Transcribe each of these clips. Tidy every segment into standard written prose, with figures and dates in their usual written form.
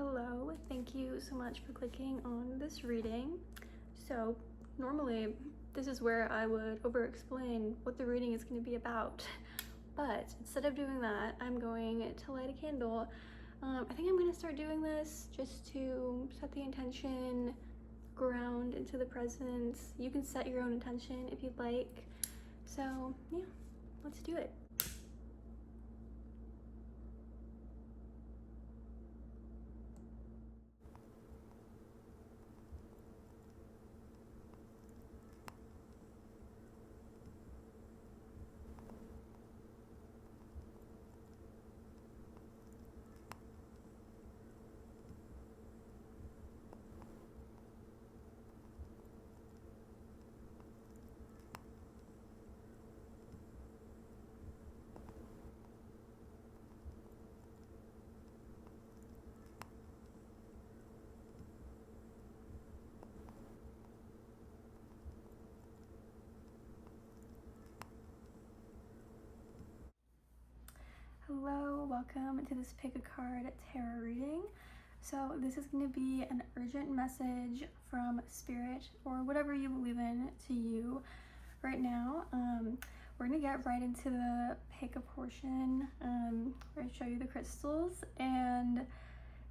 Hello, thank you so much for clicking on this reading. So normally this is where I would over explain what the reading is going to be about, but instead of doing that, I'm going to light a candle. I think I'm going to start doing this just to set the intention, ground into the present. You can set your own intention if you'd like. So yeah, let's do it. Hello, welcome to this pick a card tarot reading. So this is going to be an urgent message from spirit or whatever you believe in to you right now. We're going to get right into the pick a portion. We're going to show you the crystals, and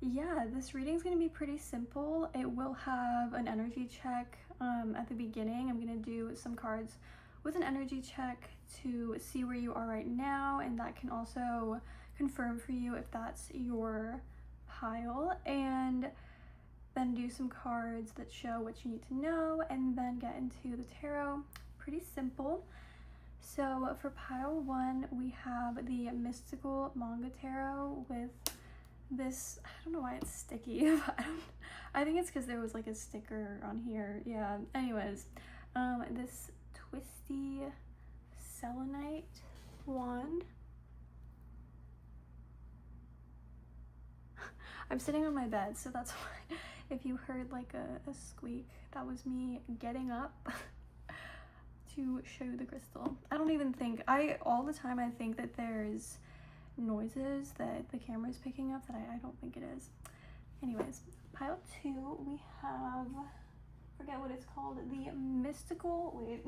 yeah, this reading is going to be pretty simple. It will have an energy check at the beginning. I'm going to do some cards with an energy check to see where you are right now, and that can also confirm for you if that's your pile, and then do some cards that show what you need to know, and then get into the tarot. Pretty simple. So for pile 1, we have the Mystical Manga Tarot with this, I don't know why it's sticky. I think it's because there was like a sticker on here. Yeah, anyways, this twisty selenite wand. I'm sitting on my bed, so that's why if you heard like a squeak, that was me getting up to show you the crystal. I don't even think, all the time I think that there's noises that the camera is picking up that I don't think it is. Anyways, pile 2, we have, forget what it's called, the mystical, wait,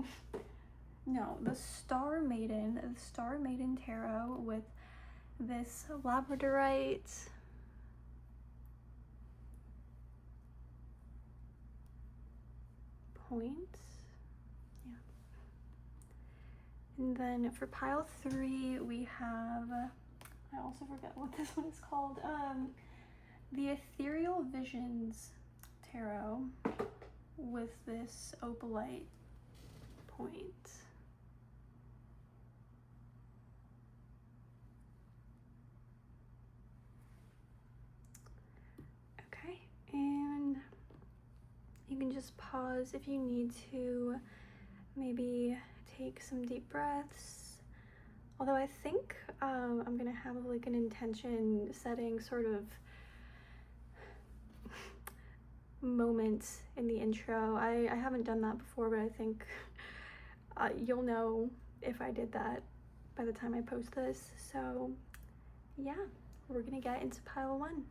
no, the Star Maiden Tarot with this labradorite, point, yeah. And then for pile 3, we have, I also forget what this one is called, the Ethereal Visions Tarot with this opalite point. Okay, and you can just pause if you need to, maybe take some deep breaths. Although I think I'm gonna have like an intention setting sort of moment in the intro. I haven't done that before, but I think you'll know if I did that by the time I post this. So yeah, we're gonna get into pile 1.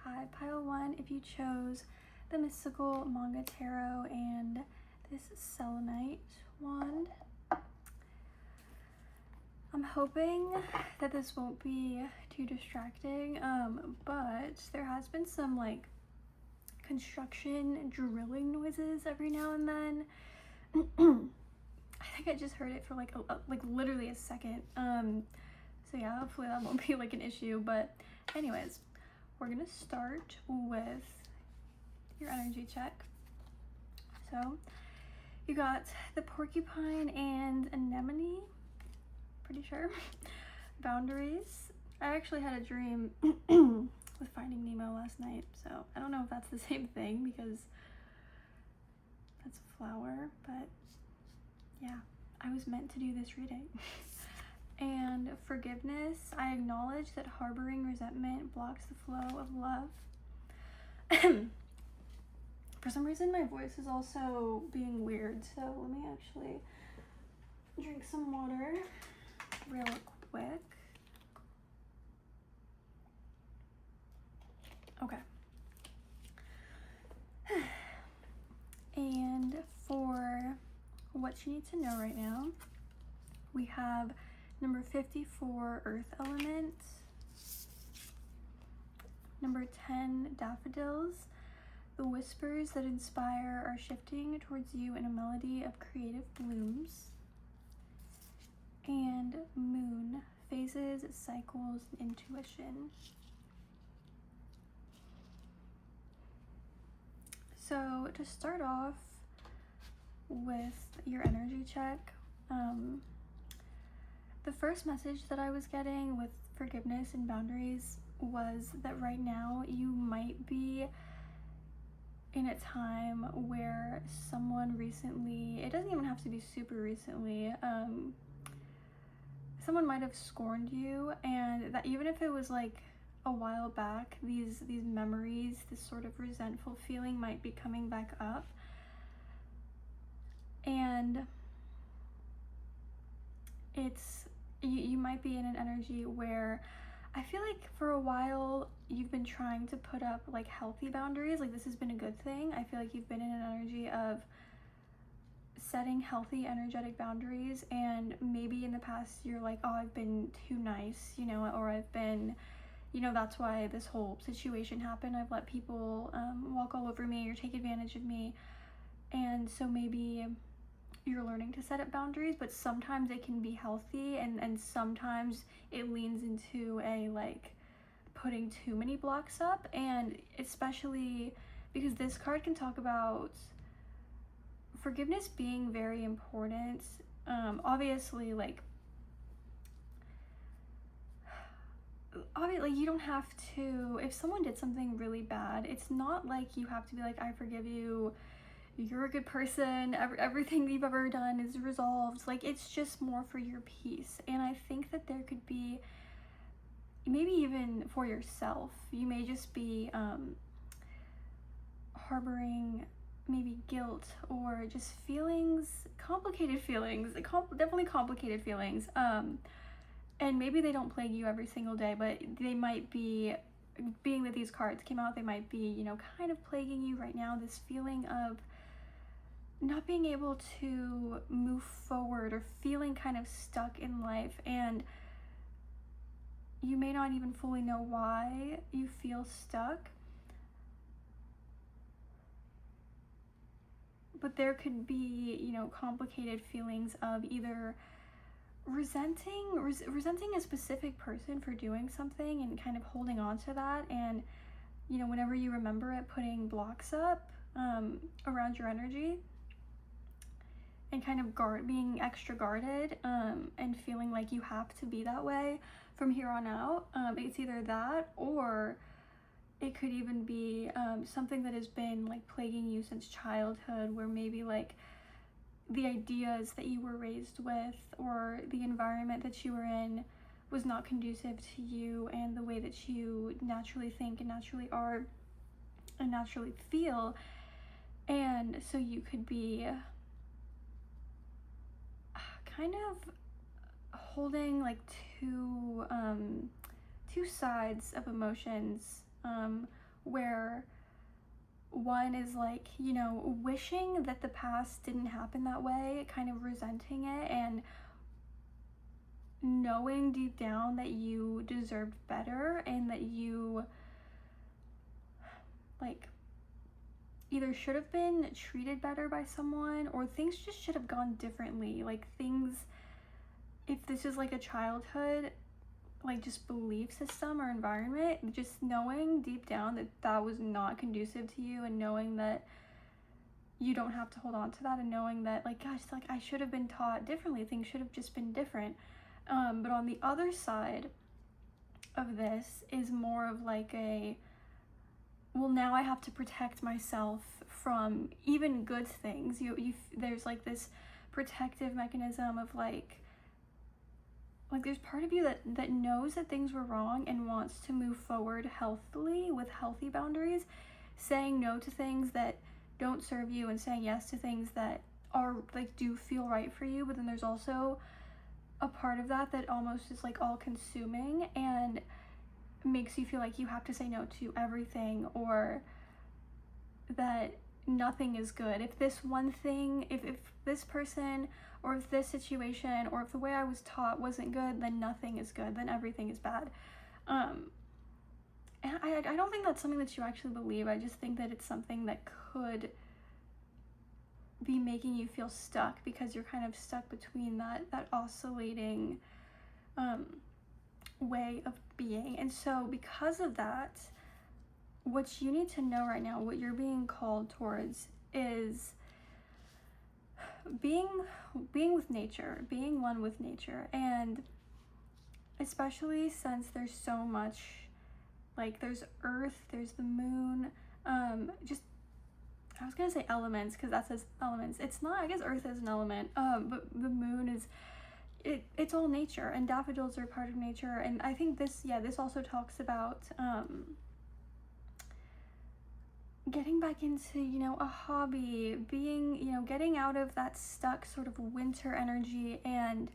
Hi, pile 1, if you chose the Mystical Manga Tarot and this selenite wand. I'm hoping that this won't be too distracting, but there has been some like construction drilling noises every now and then. I think I just heard it for like literally a second. So yeah, hopefully that won't be like an issue. But anyways, we're gonna start with your energy check. So you got the porcupine and anemone, pretty sure. Boundaries. I actually had a dream with Finding Nemo last night, so I don't know if that's the same thing because that's a flower, but yeah, I was meant to do this reading. And forgiveness. I acknowledge that harboring resentment blocks the flow of love. For some reason my voice is also being weird, so let me actually drink some water real quick. Okay, what you need to know right now. We have number 54, Earth Element. Number 10, Daffodils. The whispers that inspire are shifting towards you in a melody of creative blooms. And Moon, phases, cycles, and intuition. So to start off with your energy check, the first message that I was getting with forgiveness and boundaries was that right now you might be in a time where someone recently, it doesn't even have to be super recently, someone might have scorned you, and that even if it was like a while back, these memories, this sort of resentful feeling might be coming back up. And it's, you might be in an energy where I feel like for a while you've been trying to put up like healthy boundaries, like this has been a good thing. I feel like you've been in an energy of setting healthy energetic boundaries, and maybe in the past you're like, oh, I've been too nice, you know, or I've been, you know, that's why this whole situation happened. I've let people walk all over me or take advantage of me. And so maybe you're learning to set up boundaries, but sometimes it can be healthy, and sometimes it leans into a like putting too many blocks up. And especially because this card can talk about forgiveness being very important. Obviously, like you don't have to, if someone did something really bad, it's not like you have to be like, I forgive you, you're a good person, everything you've ever done is resolved. Like, it's just more for your peace. And I think that there could be, maybe even for yourself, you may just be harboring maybe guilt or just feelings, complicated feelings, definitely complicated feelings. And maybe they don't plague you every single day, but they might be, being that these cards came out, they might be, you know, kind of plaguing you right now. This feeling of not being able to move forward or feeling kind of stuck in life. And you may not even fully know why you feel stuck. But there could be, you know, complicated feelings of either resenting a specific person for doing something and kind of holding on to that, and, you know, whenever you remember it, putting blocks up around your energy and kind of being extra guarded, and feeling like you have to be that way from here on out. It's either that, or it could even be something that has been like plaguing you since childhood, where maybe like the ideas that you were raised with or the environment that you were in was not conducive to you and the way that you naturally think and naturally are and naturally feel. And so you could be kind of holding like two sides of emotions, where one is like, you know, wishing that the past didn't happen that way, kind of resenting it, and knowing deep down that you deserved better and that you like either should have been treated better by someone, or things just should have gone differently. Like things, if this is like a childhood, like just belief system or environment, just knowing deep down that that was not conducive to you, and knowing that you don't have to hold on to that, and knowing that like, gosh, like I should have been taught differently, things should have just been different. But on the other side of this is more of like a, well, now I have to protect myself from even good things. There's like this protective mechanism of like there's part of you that knows that things were wrong and wants to move forward healthily with healthy boundaries, saying no to things that don't serve you and saying yes to things that are like do feel right for you. But then there's also a part of that that almost is like all consuming and makes you feel like you have to say no to everything, or that nothing is good. If this one thing, if this person or if this situation or if the way I was taught wasn't good, then nothing is good, then everything is bad. And I don't think that's something that you actually believe. I just think that it's something that could be making you feel stuck, because you're kind of stuck between that oscillating way of being. And so because of that, what you need to know right now, what you're being called towards, is being with nature, being one with nature. And especially since there's so much, like there's earth, there's the moon, just, I was gonna say elements because that says elements. It's not, I guess earth is an element, but the moon is, it's all nature, and daffodils are part of nature. And I think this also talks about getting back into, a hobby, being, getting out of that stuck sort of winter energy and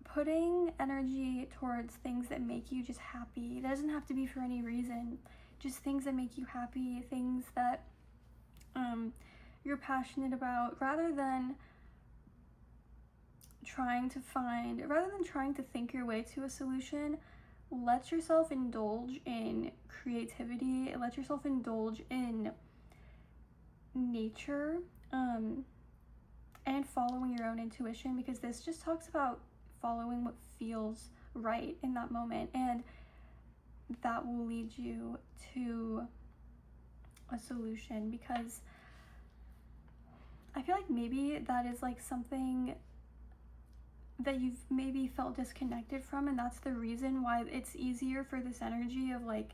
putting energy towards things that make you just happy. It doesn't have to be for any reason, just things that make you happy, things that you're passionate about, rather than trying to think your way to a solution. Let yourself indulge in creativity, let yourself indulge in nature, and following your own intuition, because this just talks about following what feels right in that moment, and that will lead you to a solution. Because I feel like maybe that is like something that you've maybe felt disconnected from, and that's the reason why it's easier for this energy of like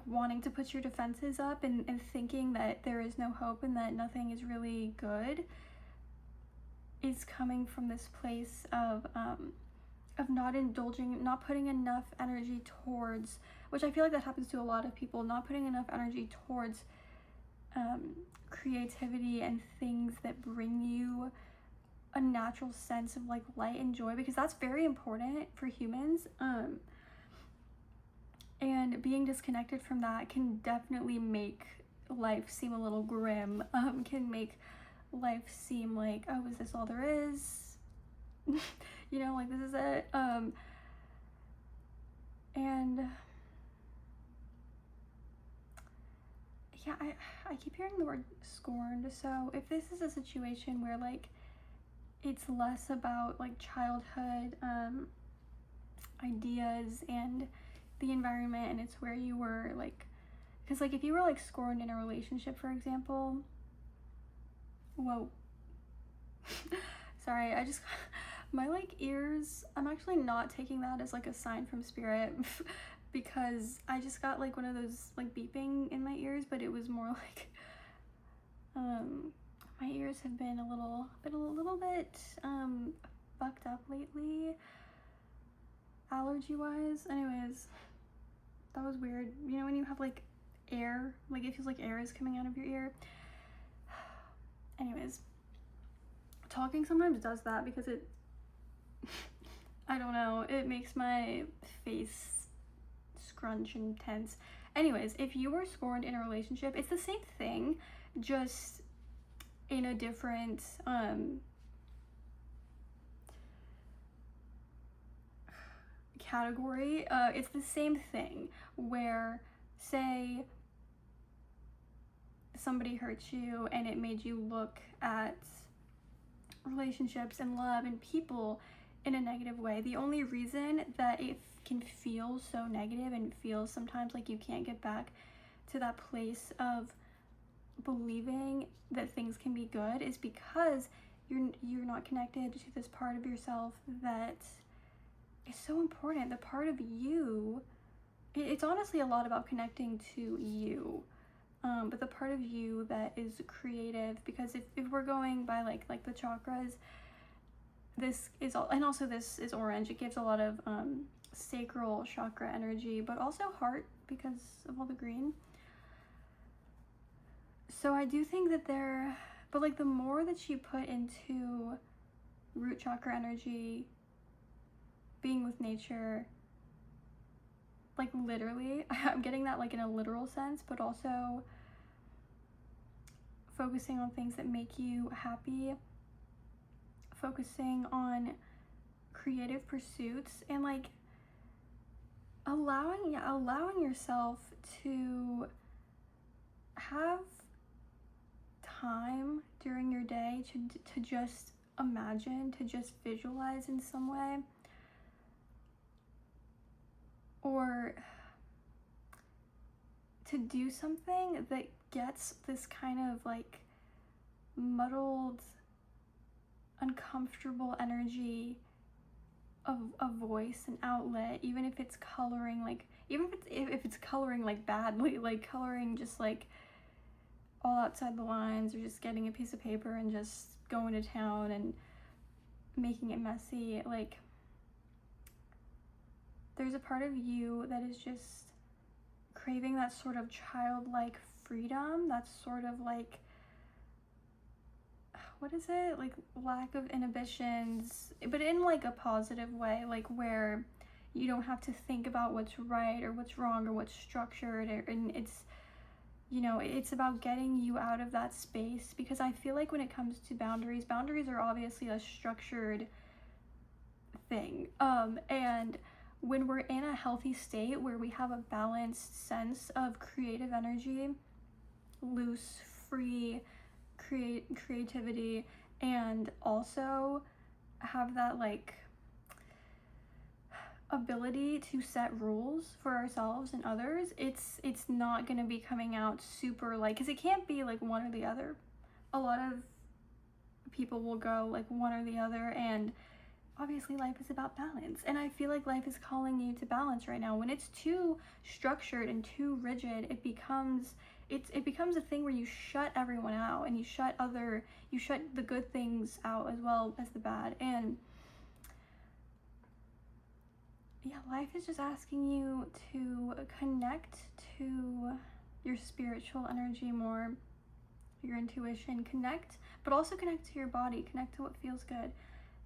wanting to put your defenses up and thinking that there is no hope and that nothing is really good, is coming from this place of not indulging, not putting enough energy towards, which I feel like that happens to a lot of people, not putting enough energy towards creativity and things that bring you a natural sense of like light and joy, because that's very important for humans. And being disconnected from that can definitely make life seem a little grim, can make life seem like, oh, is this all there is? Like this is it. And yeah, I keep hearing the word scorned. So if this is a situation where like it's less about like childhood ideas and the environment, and it's where you were like, because like if you were like scorned in a relationship, for example, whoa, sorry, I just my like ears, I'm actually not taking that as like a sign from spirit because I just got like one of those like beeping in my ears, but it was more like my ears have been a little bit fucked up lately, allergy wise. Anyways, that was weird. When you have like air, like it feels like air is coming out of your ear. Anyways, talking sometimes does that because it I don't know, it makes my face scrunch and tense. Anyways, if you were scorned in a relationship, it's the same thing, just in a different category. It's the same thing where, say, somebody hurts you and it made you look at relationships and love and people in a negative way. The only reason that it can feel so negative and feels sometimes like you can't get back to that place of believing that things can be good is because you're not connected to this part of yourself that is so important. The part of you, it's honestly a lot about connecting to you, but the part of you that is creative, because if we're going by like the chakras, this is all, and also this is orange, it gives a lot of sacral chakra energy, but also heart because of all the green. So I do think that but like the more that you put into root chakra energy, being with nature, like literally, I'm getting that like in a literal sense, but also focusing on things that make you happy, focusing on creative pursuits, and like allowing yourself to have time during your day to just imagine, to just visualize in some way, or to do something that gets this kind of like muddled, uncomfortable energy of a voice and outlet, even if it's coloring, like even if it's coloring like badly, like coloring just like all outside the lines, or just getting a piece of paper and just going to town and making it messy. Like there's a part of you that is just craving that sort of childlike freedom, that sort of like, what is it, like lack of inhibitions, but in like a positive way, like where you don't have to think about what's right or what's wrong or what's structured, and it's, you know, it's about getting you out of that space. Because I feel like when it comes to boundaries are obviously a structured thing, and when we're in a healthy state where we have a balanced sense of creative energy, loose, free creativity, and also have that like ability to set rules for ourselves and others, it's not going to be coming out super like, because it can't be like one or the other. A lot of people will go like one or the other, and obviously life is about balance, and I feel like life is calling you to balance right now. When it's too structured and too rigid, it becomes a thing where you shut everyone out, and you shut the good things out as well as the bad. And yeah, life is just asking you to connect to your spiritual energy more, your intuition, but also connect to your body, connect to what feels good,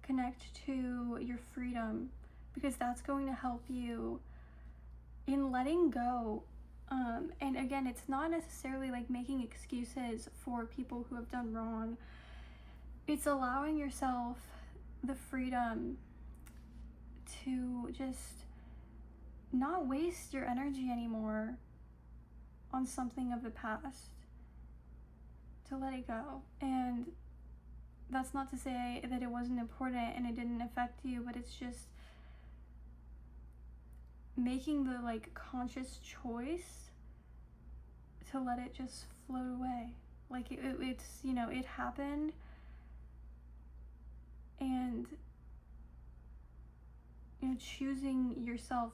connect to your freedom, because that's going to help you in letting go. And again, it's not necessarily like making excuses for people who have done wrong. It's allowing yourself the freedom to just not waste your energy anymore on something of the past, to let it go. And that's not to say that it wasn't important and it didn't affect you, but it's just making the like conscious choice to let it just float away. Like it's, you know, it happened, and you know, choosing yourself,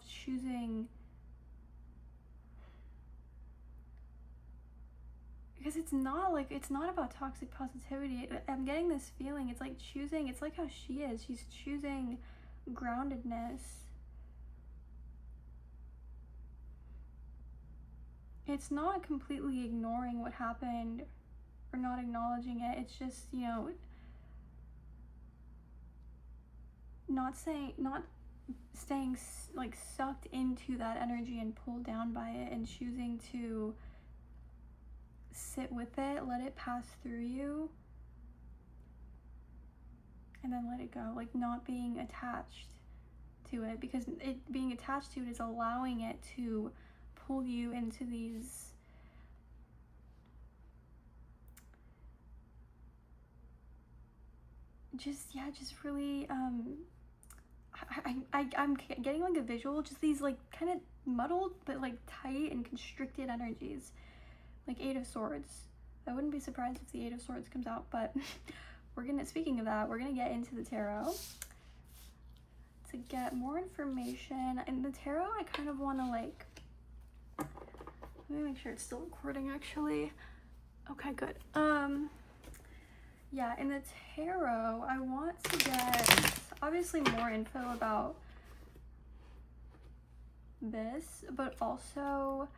because it's not about toxic positivity. I'm getting this feeling, it's like choosing, it's like how she is, she's choosing groundedness. It's not completely ignoring what happened or not acknowledging it. It's just, you know, not staying like sucked into that energy and pulled down by it, and choosing to sit with it, let it pass through you, and then let it go. Like not being attached to it, because being attached to it is allowing it to pull you into these just really I'm getting like a visual, just these like kind of muddled but like tight and constricted energies, like Eight of Swords. I wouldn't be surprised if the Eight of Swords comes out, but speaking of that, we're gonna get into the tarot to get more information. In the tarot, I kind of want to like, let me make sure it's still recording actually. Okay, good. Yeah, in the tarot, I want to get obviously more info about this, but also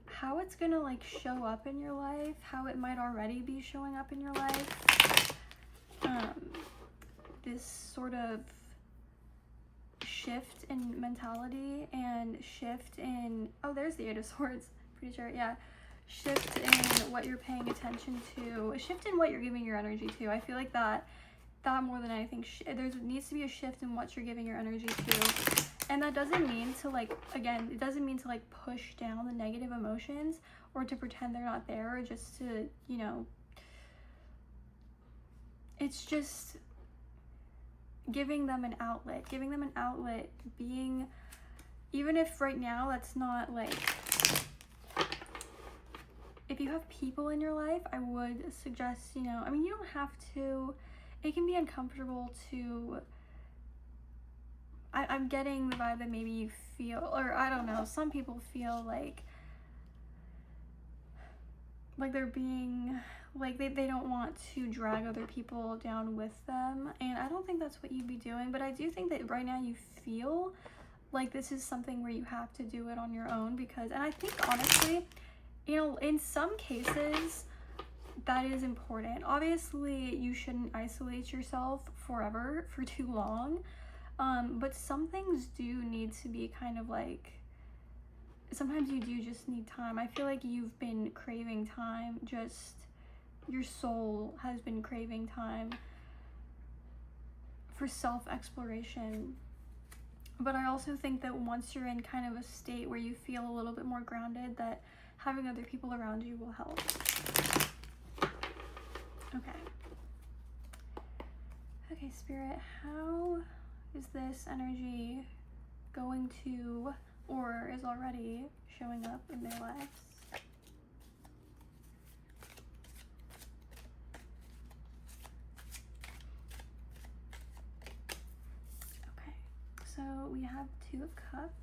how it's gonna like show up in your life, how it might already be showing up in your life. This sort of shift in mentality and shift in, oh, there's the Eight of Swords, pretty sure, yeah. Shift in what you're paying attention to, shift in what you're giving your energy to. I feel like that more than anything, there needs to be a shift in what you're giving your energy to. And that doesn't mean to, like, again, it doesn't mean to, like, push down the negative emotions or to pretend they're not there, or just to, you know, it's just giving them an outlet, being, even if right now that's not, like, if you have people in your life, I would suggest, you know, I mean, you don't have to, it can be uncomfortable to, I'm getting the vibe that maybe you feel, or I don't know, some people feel like they're being, like they don't want to drag other people down with them, and I don't think that's what you'd be doing, but I do think that right now you feel like this is something where you have to do it on your own, because, and I think honestly, you know, in some cases that is important. Obviously you shouldn't isolate yourself forever for too long, but some things do need to be kind of like, sometimes you do just need time. I feel like you've been craving time, just your soul has been craving time for self-exploration. But I also think that once you're in kind of a state where you feel a little bit more grounded, that having other people around you will help. Okay, Spirit, how is this energy going to, or is already showing up in their lives? Okay, so we have Two of Cups.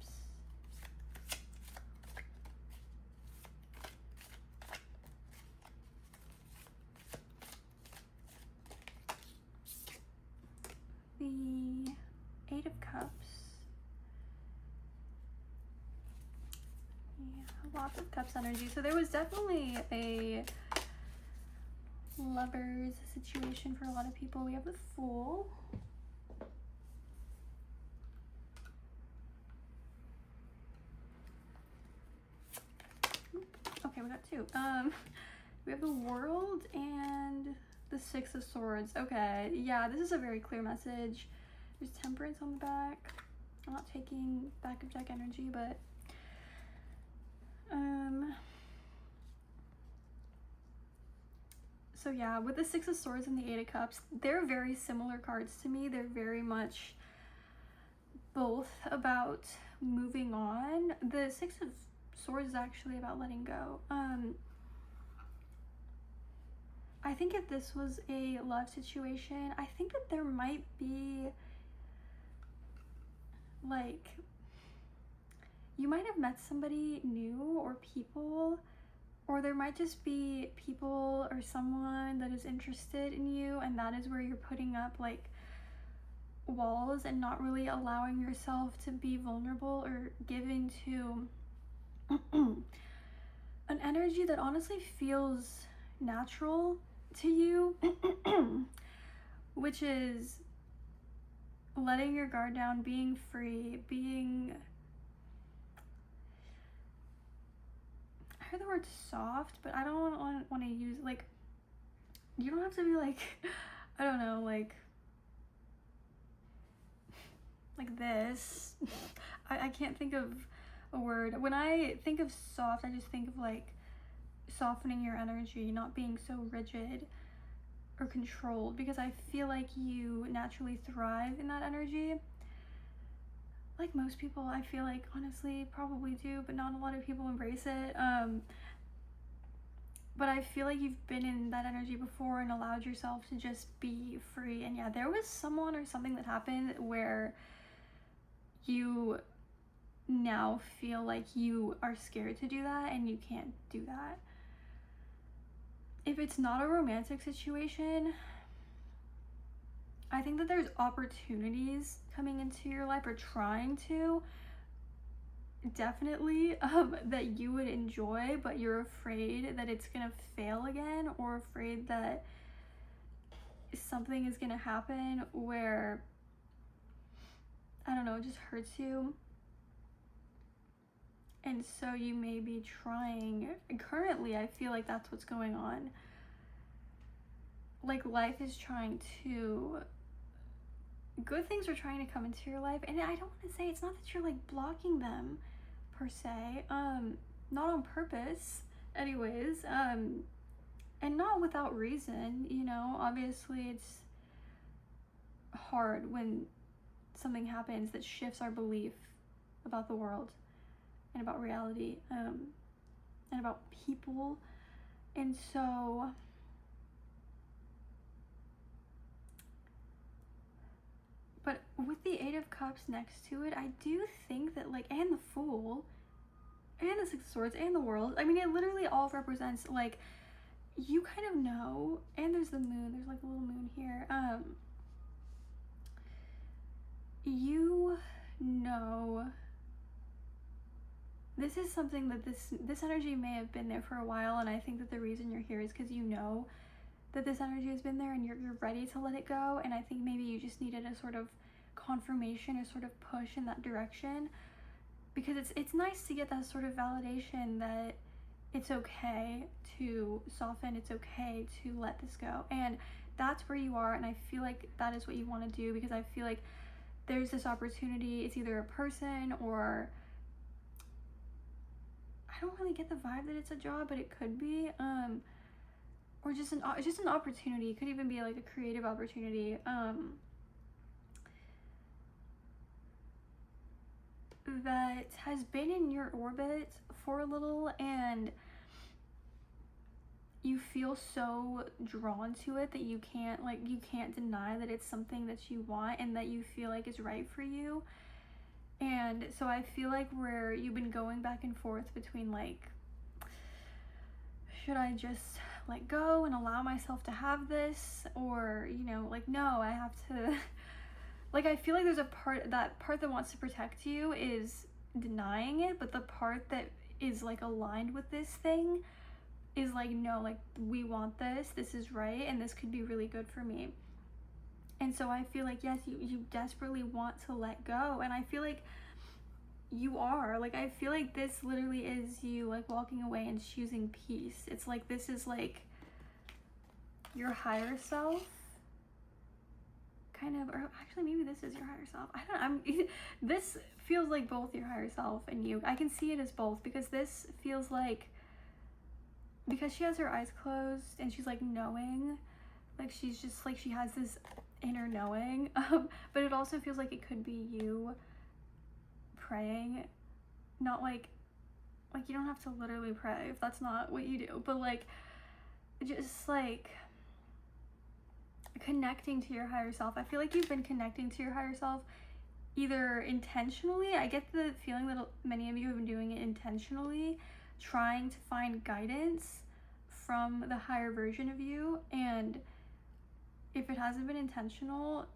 The Eight of Cups. Yeah, lots of Cups energy. So there was definitely a Lovers situation for a lot of people. We have the Fool. Okay, we got two. We have the World and the Six of Swords. Okay, yeah, this is a very clear message. There's Temperance on the back. I'm not taking back of deck energy, but so yeah, with the Six of Swords and the Eight of Cups, they're very similar cards to me. They're very much both about moving on. The Six of Swords is actually about letting go. I think if this was a love situation, I think that there might be, like, you might have met somebody new or people, or there might just be people or someone that is interested in you, and that is where you're putting up, like, walls and not really allowing yourself to be vulnerable or give into an energy that honestly feels natural to you, which is letting your guard down, being free, being, I heard the word soft, but I don't want to use, like, you don't have to be like, I don't know, like this. I can't think of a word. When I think of soft, I just think of like softening your energy, not being so rigid or controlled, because I feel like you naturally thrive in that energy. Like most people, I feel like, honestly, probably do, but not a lot of people embrace it. But I feel like you've been in that energy before and allowed yourself to just be free. And yeah, there was someone or something that happened where you now feel like you are scared to do that and you can't do that. If it's not a romantic situation, I think that there's opportunities coming into your life, or trying to, definitely, that you would enjoy, but you're afraid that it's gonna fail again, or afraid that something is gonna happen where, I don't know, it just hurts you. And so you may be trying, currently I feel like that's what's going on. Like life is trying to, good things are trying to come into your life. And I don't want to say, it's not that you're like blocking them per se, not on purpose anyways, and not without reason, you know. Obviously it's hard when something happens that shifts our belief about the world and about reality, and about people. And so but with the Eight of Cups next to it, I do think that like, and the Fool and the Six of Swords and the World, I mean, it literally all represents like, you kind of know. And there's the moon, there's like a little moon here, you know, this is something that this energy may have been there for a while, and I think that the reason you're here is because you know that this energy has been there and you're ready to let it go. And I think maybe you just needed a sort of confirmation, a sort of push in that direction, because it's nice to get that sort of validation that it's okay to soften, it's okay to let this go. And that's where you are, and I feel like that is what you want to do, because I feel like there's this opportunity. It's either a person, or I don't really get the vibe that it's a job, but it could be, or just an opportunity. It could even be like a creative opportunity, that has been in your orbit for a little, and you feel so drawn to it that you can't deny that it's something that you want and that you feel like is right for you. And so I feel like where you've been going back and forth between like, should I just let go and allow myself to have this, or, you know, like, no, I have to like, I feel like there's a part that wants to protect you is denying it, but the part that is like aligned with this thing is like, no, like, we want this is right, and this could be really good for me. And so I feel like, yes, you desperately want to let go, and I feel like you are. Like, I feel like this literally is you like walking away and choosing peace. It's like, this is like your higher self, kind of, or actually maybe this is your higher self. This feels like both your higher self and you. I can see it as both, because this feels like, because she has her eyes closed and she's like knowing, like she's just like, she has this inner knowing, but it also feels like it could be you praying, not like you don't have to literally pray if that's not what you do, but like, just like connecting to your higher self. I feel like you've been connecting to your higher self either intentionally. I get the feeling that many of you have been doing it intentionally, trying to find guidance from the higher version of you. And if it hasn't been intentional,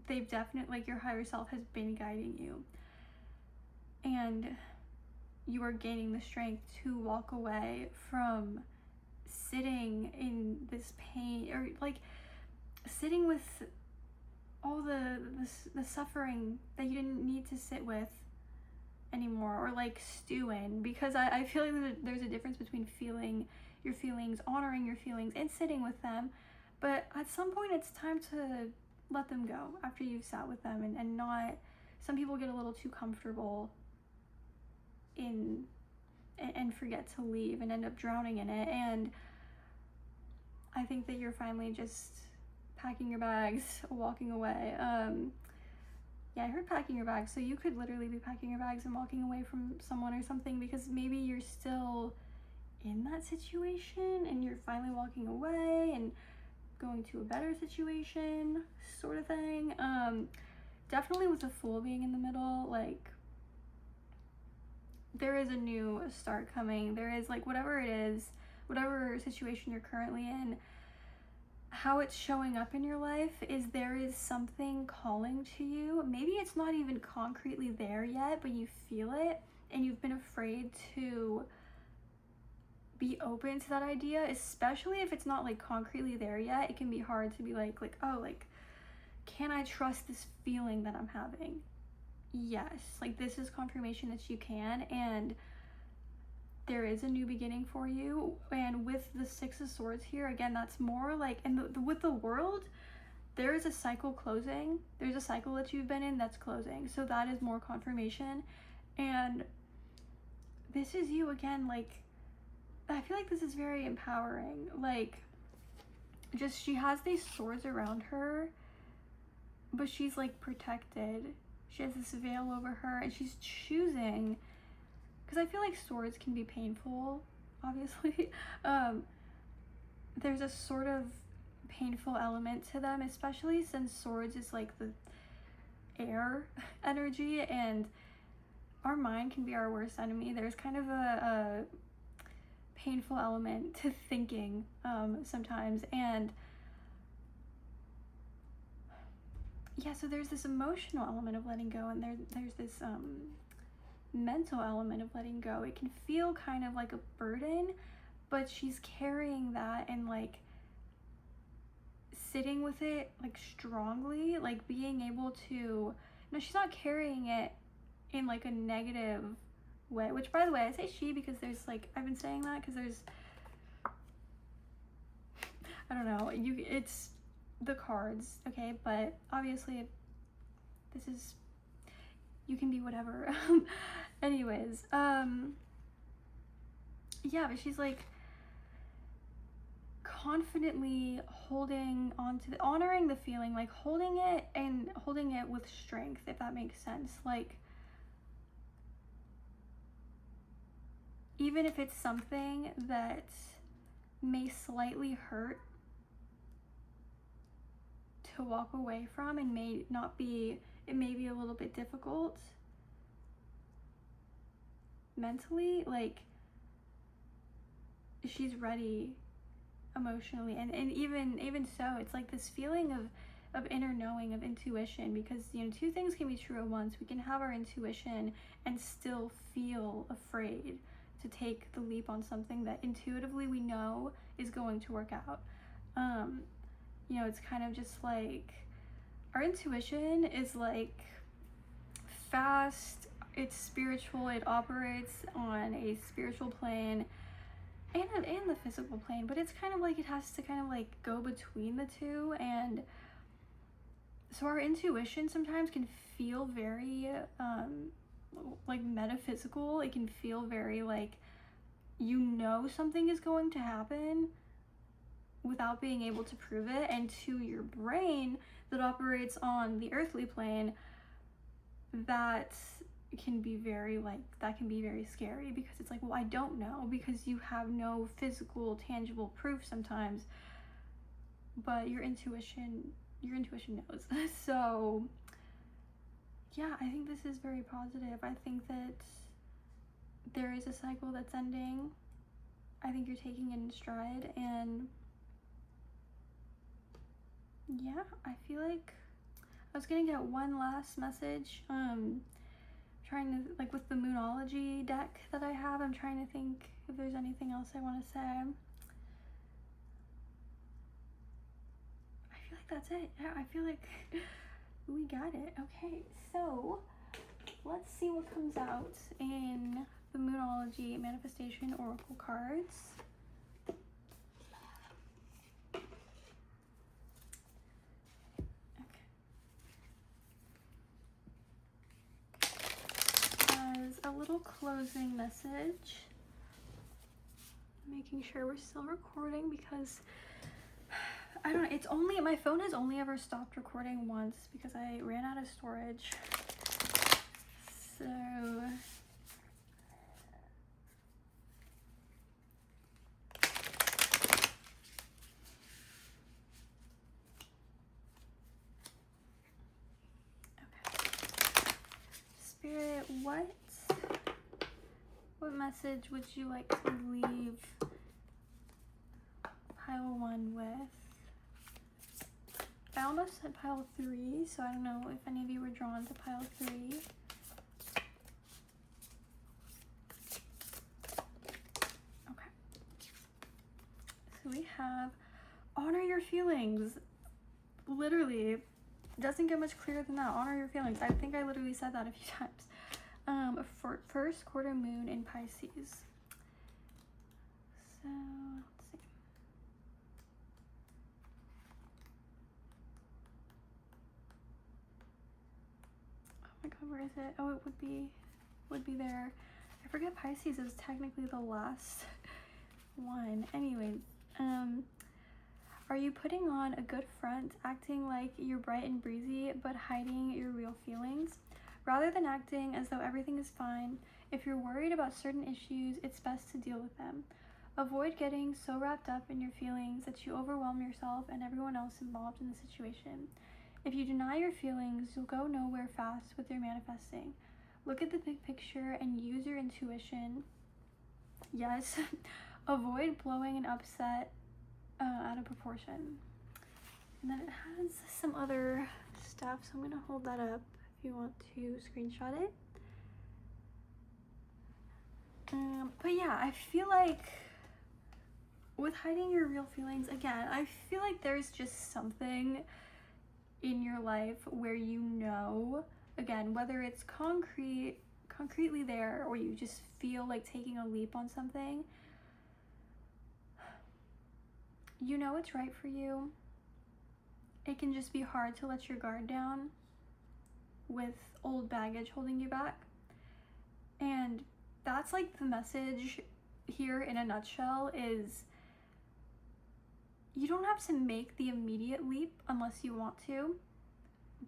they've definitely, like, your higher self has been guiding you, and you are gaining the strength to walk away from sitting in this pain, or like sitting with all the suffering that you didn't need to sit with anymore, or like stew in, because I feel like there's a difference between feeling your feelings, honoring your feelings, and sitting with them. But at some point it's time to let them go after you've sat with them, and not, some people get a little too comfortable in and forget to leave and end up drowning in it. And I think that you're finally just packing your bags, walking away. Yeah, I heard packing your bags, so you could literally be packing your bags and walking away from someone or something, because maybe you're still in that situation and you're finally walking away and going to a better situation, sort of thing. Definitely with the Fool being in the middle, like, there is a new start coming. There is, like, whatever it is, whatever situation you're currently in, how it's showing up in your life is there is something calling to you. Maybe it's not even concretely there yet, but you feel it, and you've been afraid to be open to that idea, especially if it's not like concretely there yet. It can be hard to be like, oh, like, can I trust this feeling that I'm having? yes, like this is confirmation that you can, and there is a new beginning for you. And with the Six of Swords here, again, that's more like, and with the World, there is a cycle closing. There's a cycle that you've been in that's closing. So that is more confirmation. And this is you again, like, I feel like this is very empowering. Like, just, she has these swords around her, but she's like protected. She has this veil over her, and she's choosing, because I feel like swords can be painful, obviously. There's a sort of painful element to them, especially since swords is like the air energy, and our mind can be our worst enemy. There's kind of a painful element to thinking sometimes, and yeah, so there's this emotional element of letting go, and there's this mental element of letting go. It can feel kind of like a burden, but she's carrying that and like sitting with it like strongly, like being able to, no, she's not carrying it in like a negative way, which, by the way, I say she because there's like, I've been saying that because there's, I don't know, it's the cards, okay, but obviously this is, you can be whatever. Anyways, yeah, but she's like confidently holding on to honoring the feeling, like holding it and holding it with strength, if that makes sense. Like, even if it's something that may slightly hurt to walk away from, and may not be, it may be a little bit difficult mentally, like she's ready emotionally, and even so, it's like this feeling of inner knowing, of intuition, because, you know, two things can be true at once. We can have our intuition and still feel afraid to take the leap on something that intuitively we know is going to work out. You know, it's kind of just like our intuition is like fast, it's spiritual, it operates on a spiritual plane and the physical plane, but it's kind of like it has to kind of like go between the two. And so our intuition sometimes can feel very like metaphysical. It can feel very like, you know, something is going to happen without being able to prove it. And to your brain that operates on the earthly plane, that can be very like, that can be very scary, because it's like, well, I don't know, because you have no physical tangible proof sometimes, but your intuition knows. So yeah, I think this is very positive. I think that there is a cycle that's ending. I think you're taking it in stride, and yeah, I feel like I was gonna get one last message. Trying to, like, with the Moonology deck that I have, I'm trying to think if there's anything else I want to say. I feel like that's it. Yeah, I feel like we got it. Okay, so let's see what comes out in the Moonology Manifestation Oracle cards. A little closing message, making sure we're still recording, because I don't know, it's only, my phone has only ever stopped recording once because I ran out of storage. So okay, Spirit, what message would you like to leave pile 1 with? I almost said pile 3, so I don't know if any of you were drawn to pile 3. Okay. So we have honor your feelings. Literally, doesn't get much clearer than that. Honor your feelings. I think I literally said that a few times. For first quarter moon in Pisces. So let's see. Oh my god, where is it? Oh, it would be there. I forget Pisces is technically the last one. Anyways, are you putting on a good front, acting like you're bright and breezy, but hiding your real feelings? Rather than acting as though everything is fine, if you're worried about certain issues, it's best to deal with them. Avoid getting so wrapped up in your feelings that you overwhelm yourself and everyone else involved in the situation. If you deny your feelings, you'll go nowhere fast with your manifesting. Look at the big picture and use your intuition. Yes, avoid blowing an upset out of proportion. And then it has some other stuff, so I'm going to hold that up if you want to screenshot it. But yeah, I feel like with hiding your real feelings, again, I feel like there's just something in your life where you know, again, whether it's concretely there, or you just feel like taking a leap on something, you know it's right for you. It can just be hard to let your guard down with old baggage holding you back. And that's like the message here in a nutshell is you don't have to make the immediate leap unless you want to,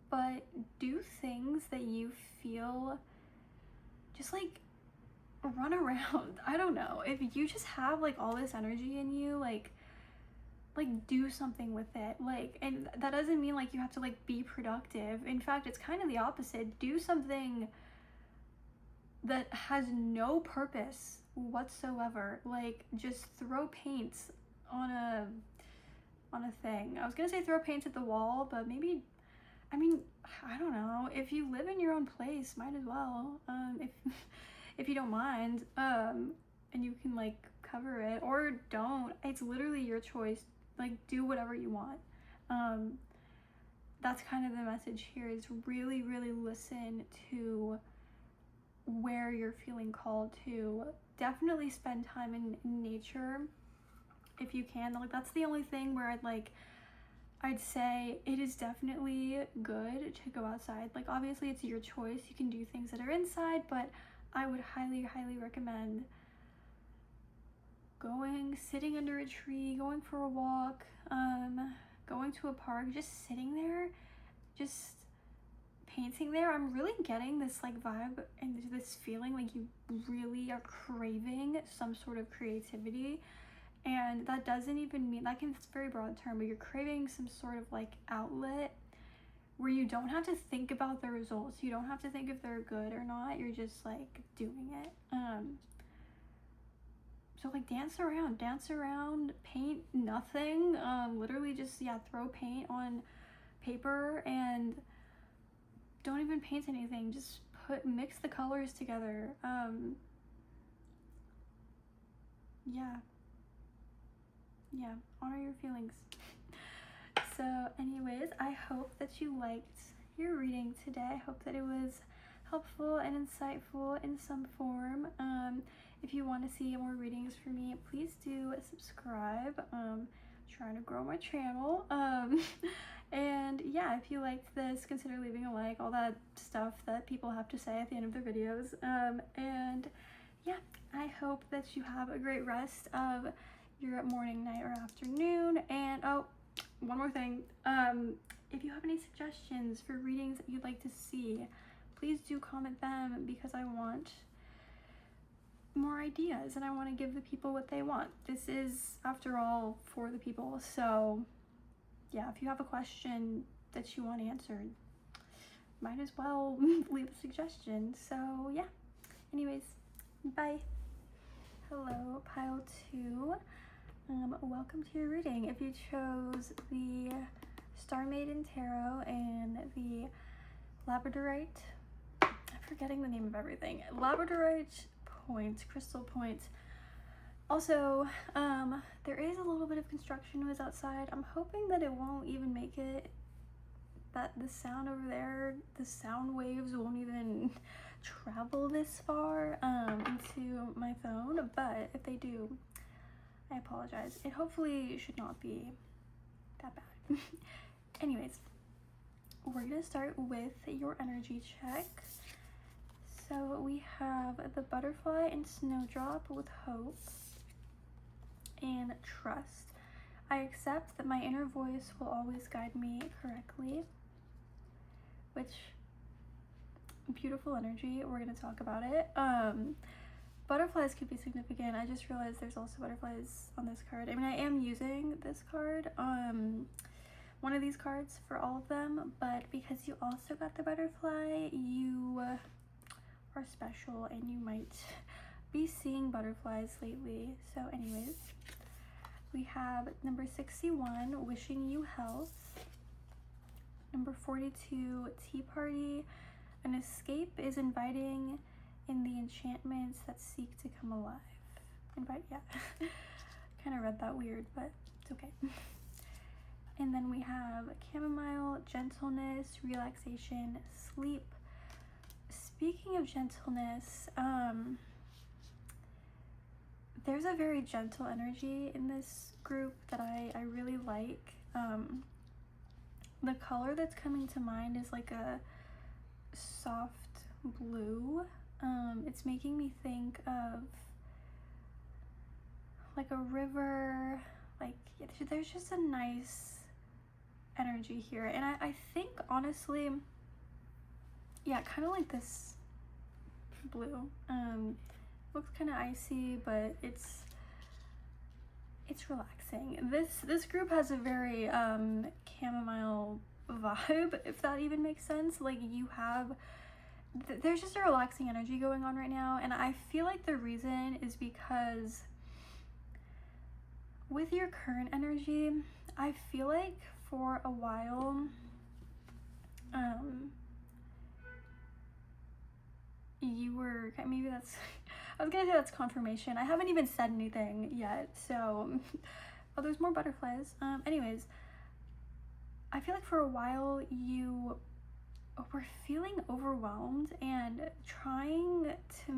but do things that you feel just like run around. I don't know. If you just have like all this energy in you, like do something with it. Like, and that doesn't mean like you have to like be productive. In fact, it's kind of the opposite. Do something that has no purpose whatsoever. Like, just throw paints on a thing. I was gonna say throw paints at the wall, but maybe, I mean, I don't know. If you live in your own place, might as well. If you don't mind, and you can like cover it or don't. It's literally your choice. Like, do whatever you want. That's kind of the message here, is really, really listen to where you're feeling called to. Definitely spend time in nature if you can. Like, that's the only thing where I'd say it is definitely good to go outside. Like, obviously it's your choice. You can do things that are inside, but I would highly, highly recommend sitting under a tree, going for a walk, going to a park, just sitting there, just painting there. I'm really getting this like vibe and this feeling like you really are craving some sort of creativity. And that doesn't even mean, it's a very broad term, but you're craving some sort of like outlet where you don't have to think about the results. You don't have to think if they're good or not. You're just like doing it. So like dance around, paint nothing. Literally just, throw paint on paper and don't even paint anything. Just mix the colors together. Yeah, honor your feelings. So anyways, I hope that you liked your reading today. I hope that it was helpful and insightful in some form. If you want to see more readings from me, please do subscribe. Trying to grow my channel. And yeah, if you liked this, consider leaving a like, all that stuff that people have to say at the end of their videos. And yeah, I hope that you have a great rest of your morning, night, or afternoon. And oh, one more thing, if you have any suggestions for readings that you'd like to see, please do comment them, because I want more ideas and I want to give the people what they want. This is, after all, for the people. So yeah, if you have a question that you want answered, might as well leave a suggestion. So yeah, anyways, bye. Hello, pile 2. Welcome to your reading. If you chose the Star Maiden Tarot and the Labradorite, I'm forgetting the name of everything. Labradorite point, crystal point. Also, there is a little bit of construction noise outside. I'm hoping that it won't even make it that the sound over there, the sound waves won't even travel this far into my phone, but if they do, I apologize. It hopefully should not be that bad. Anyways, we're gonna start with your energy check. So we have the butterfly and snowdrop with hope and trust. I accept that my inner voice will always guide me correctly, which, beautiful energy. We're going to talk about it. Butterflies could be significant. I just realized there's also butterflies on this card. I mean, I am using this card, one of these cards for all of them, but because you also got the butterfly, you are special and you might be seeing butterflies lately. So anyways, we have number 61, wishing you health. Number 42, tea party. An escape is inviting in the enchantments that seek to come alive. Yeah. Kind of read that weird, but it's okay. And then we have chamomile, gentleness, relaxation, sleep. Speaking of gentleness, there's a very gentle energy in this group that I really like. The color that's coming to mind is like a soft blue. It's making me think of like a river, like there's just a nice energy here. And I think honestly, yeah, kind of like this blue. Looks kind of icy, but it's relaxing. This group has a very chamomile vibe, if that even makes sense. Like you have, there's just a relaxing energy going on right now, and I feel like the reason is because with your current energy, I feel like for a while, you were, maybe that's, I was gonna say that's confirmation. I haven't even said anything yet, so, oh, there's more butterflies. Anyways, I feel like for a while you were feeling overwhelmed and trying to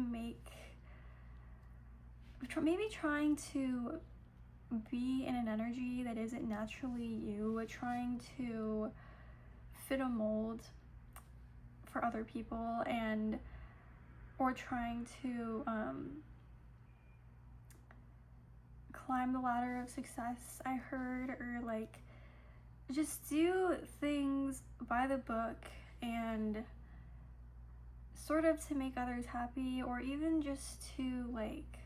be in an energy that isn't naturally you, trying to fit a mold for other people, or trying to climb the ladder of success, I heard, or like just do things by the book and sort of to make others happy, or even just to like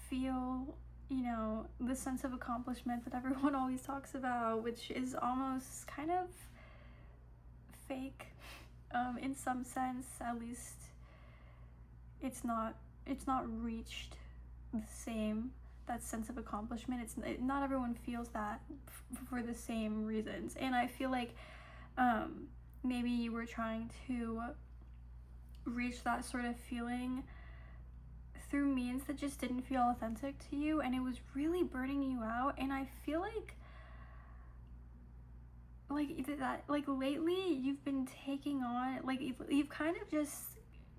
feel, you know, the sense of accomplishment that everyone always talks about, which is almost kind of fake in some sense. At least it's not reached the same, that sense of accomplishment. Not everyone feels that for the same reasons, and I feel like maybe you were trying to reach that sort of feeling through means that just didn't feel authentic to you, and it was really burning you out. And I feel like that, like lately you've been taking on, like you've kind of just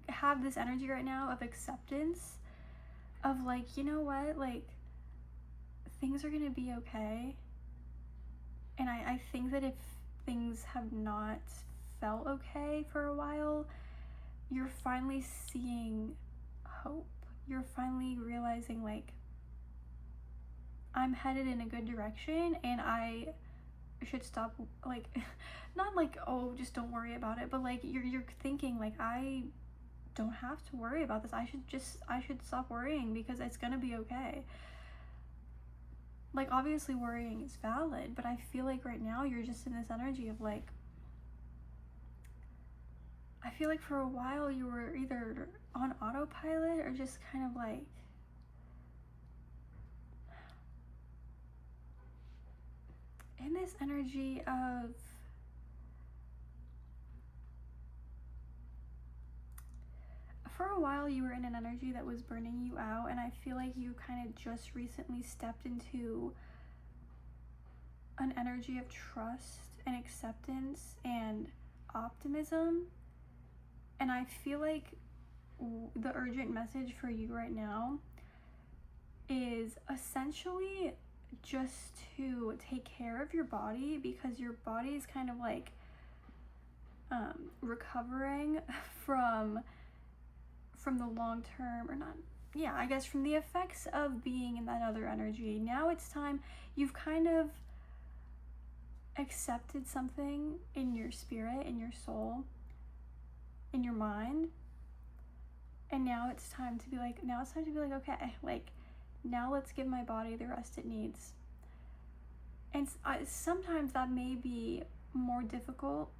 have this energy right now of acceptance, of like, you know what, like things are gonna be okay. And I think that if things have not felt okay for a while, you're finally seeing hope. You're finally realizing, like, I'm headed in a good direction, and I should stop, like, not like, oh, just don't worry about it, but like you're thinking like, I don't have to worry about this. I should stop worrying because it's gonna be okay. Like, obviously worrying is valid, but I feel like right now you're just in this energy of like, I feel like for a while you were either on autopilot or just kind of like in this energy of for a while you were in an energy that was burning you out, and I feel like you kind of just recently stepped into an energy of trust and acceptance and optimism. And I feel like the urgent message for you right now is essentially just to take care of your body, because your body is kind of like recovering from the long term, or not, yeah, I guess from the effects of being in that other energy. Now it's time, you've kind of accepted something in your spirit, in your soul, in your mind, and now it's time to be like, okay, like, now let's give my body the rest it needs. And sometimes that may be more difficult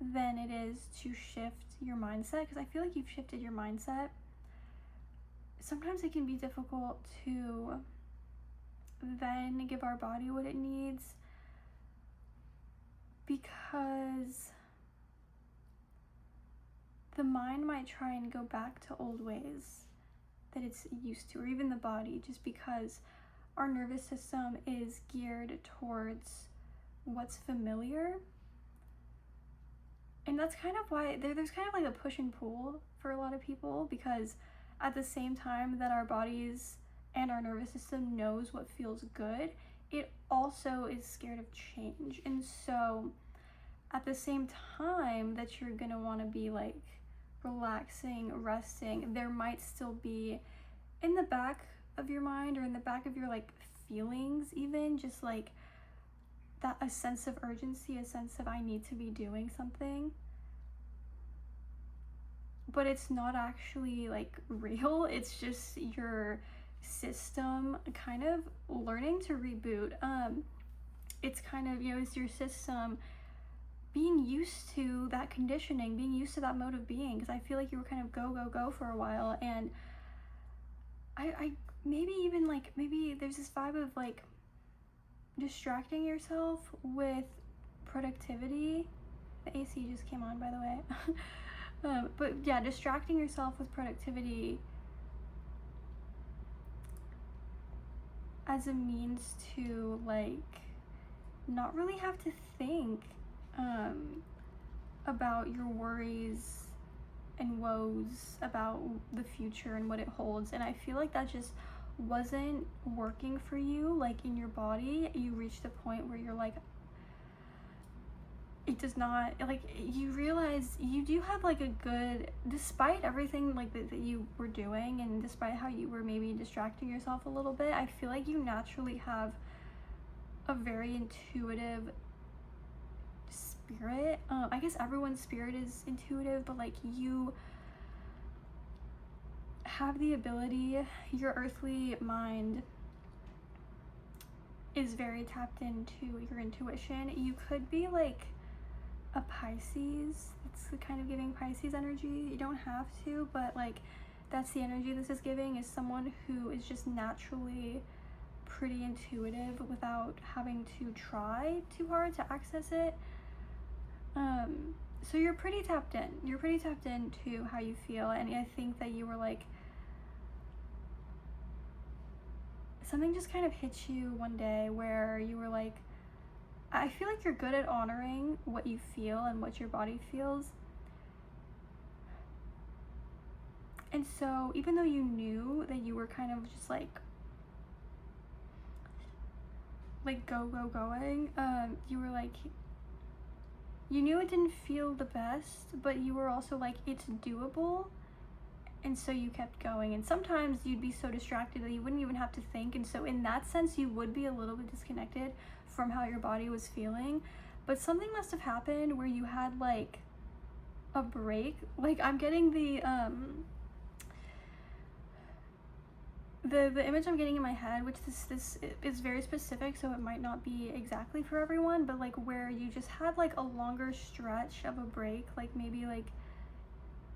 than it is to shift your mindset, because I feel like you've shifted your mindset. Sometimes it can be difficult to then give our body what it needs, because the mind might try and go back to old ways that it's used to, or even the body, just because our nervous system is geared towards what's familiar. And that's kind of why there's kind of like a push and pull for a lot of people, because at the same time that our bodies and our nervous system knows what feels good, it also is scared of change. And so at the same time that you're gonna want to be like relaxing, resting, there might still be in the back of your mind, or in the back of your like feelings, even just like that, a sense of urgency, a sense of I need to be doing something, but it's not actually like real. It's just your system kind of learning to reboot. It's kind of, it's your system being used to that conditioning, being used to that mode of being, because I feel like you were kind of go for a while, and I maybe even like, maybe there's this vibe of like distracting yourself with productivity. The AC just came on, by the way. But yeah, distracting yourself with productivity as a means to like not really have to think about your worries and woes about the future and what it holds. And I feel like that just wasn't working for you, like in your body. You reached a point where you're like, it does not, like, you realize you do have like a good, despite everything like that you were doing, and despite how you were maybe distracting yourself a little bit, I feel like you naturally have a very intuitive spirit. I guess everyone's spirit is intuitive, but like you have the ability, your earthly mind is very tapped into your intuition. You could be like a Pisces. It's kind of giving Pisces energy. You don't have to, but like that's the energy this is giving, is someone who is just naturally pretty intuitive without having to try too hard to access it. So you're pretty tapped in. You're pretty tapped into how you feel, and I think that you were like, something just kind of hit you one day where you were like, I feel like you're good at honoring what you feel and what your body feels. And so even though you knew that you were kind of just like going, you were like, you knew it didn't feel the best, but you were also like, it's doable. And so you kept going. And sometimes you'd be so distracted that you wouldn't even have to think. And so in that sense, you would be a little bit disconnected from how your body was feeling. But something must have happened where you had like a break. Like, I'm getting the image I'm getting in my head, which this is very specific, so it might not be exactly for everyone, but like where you just had like a longer stretch of a break, like maybe like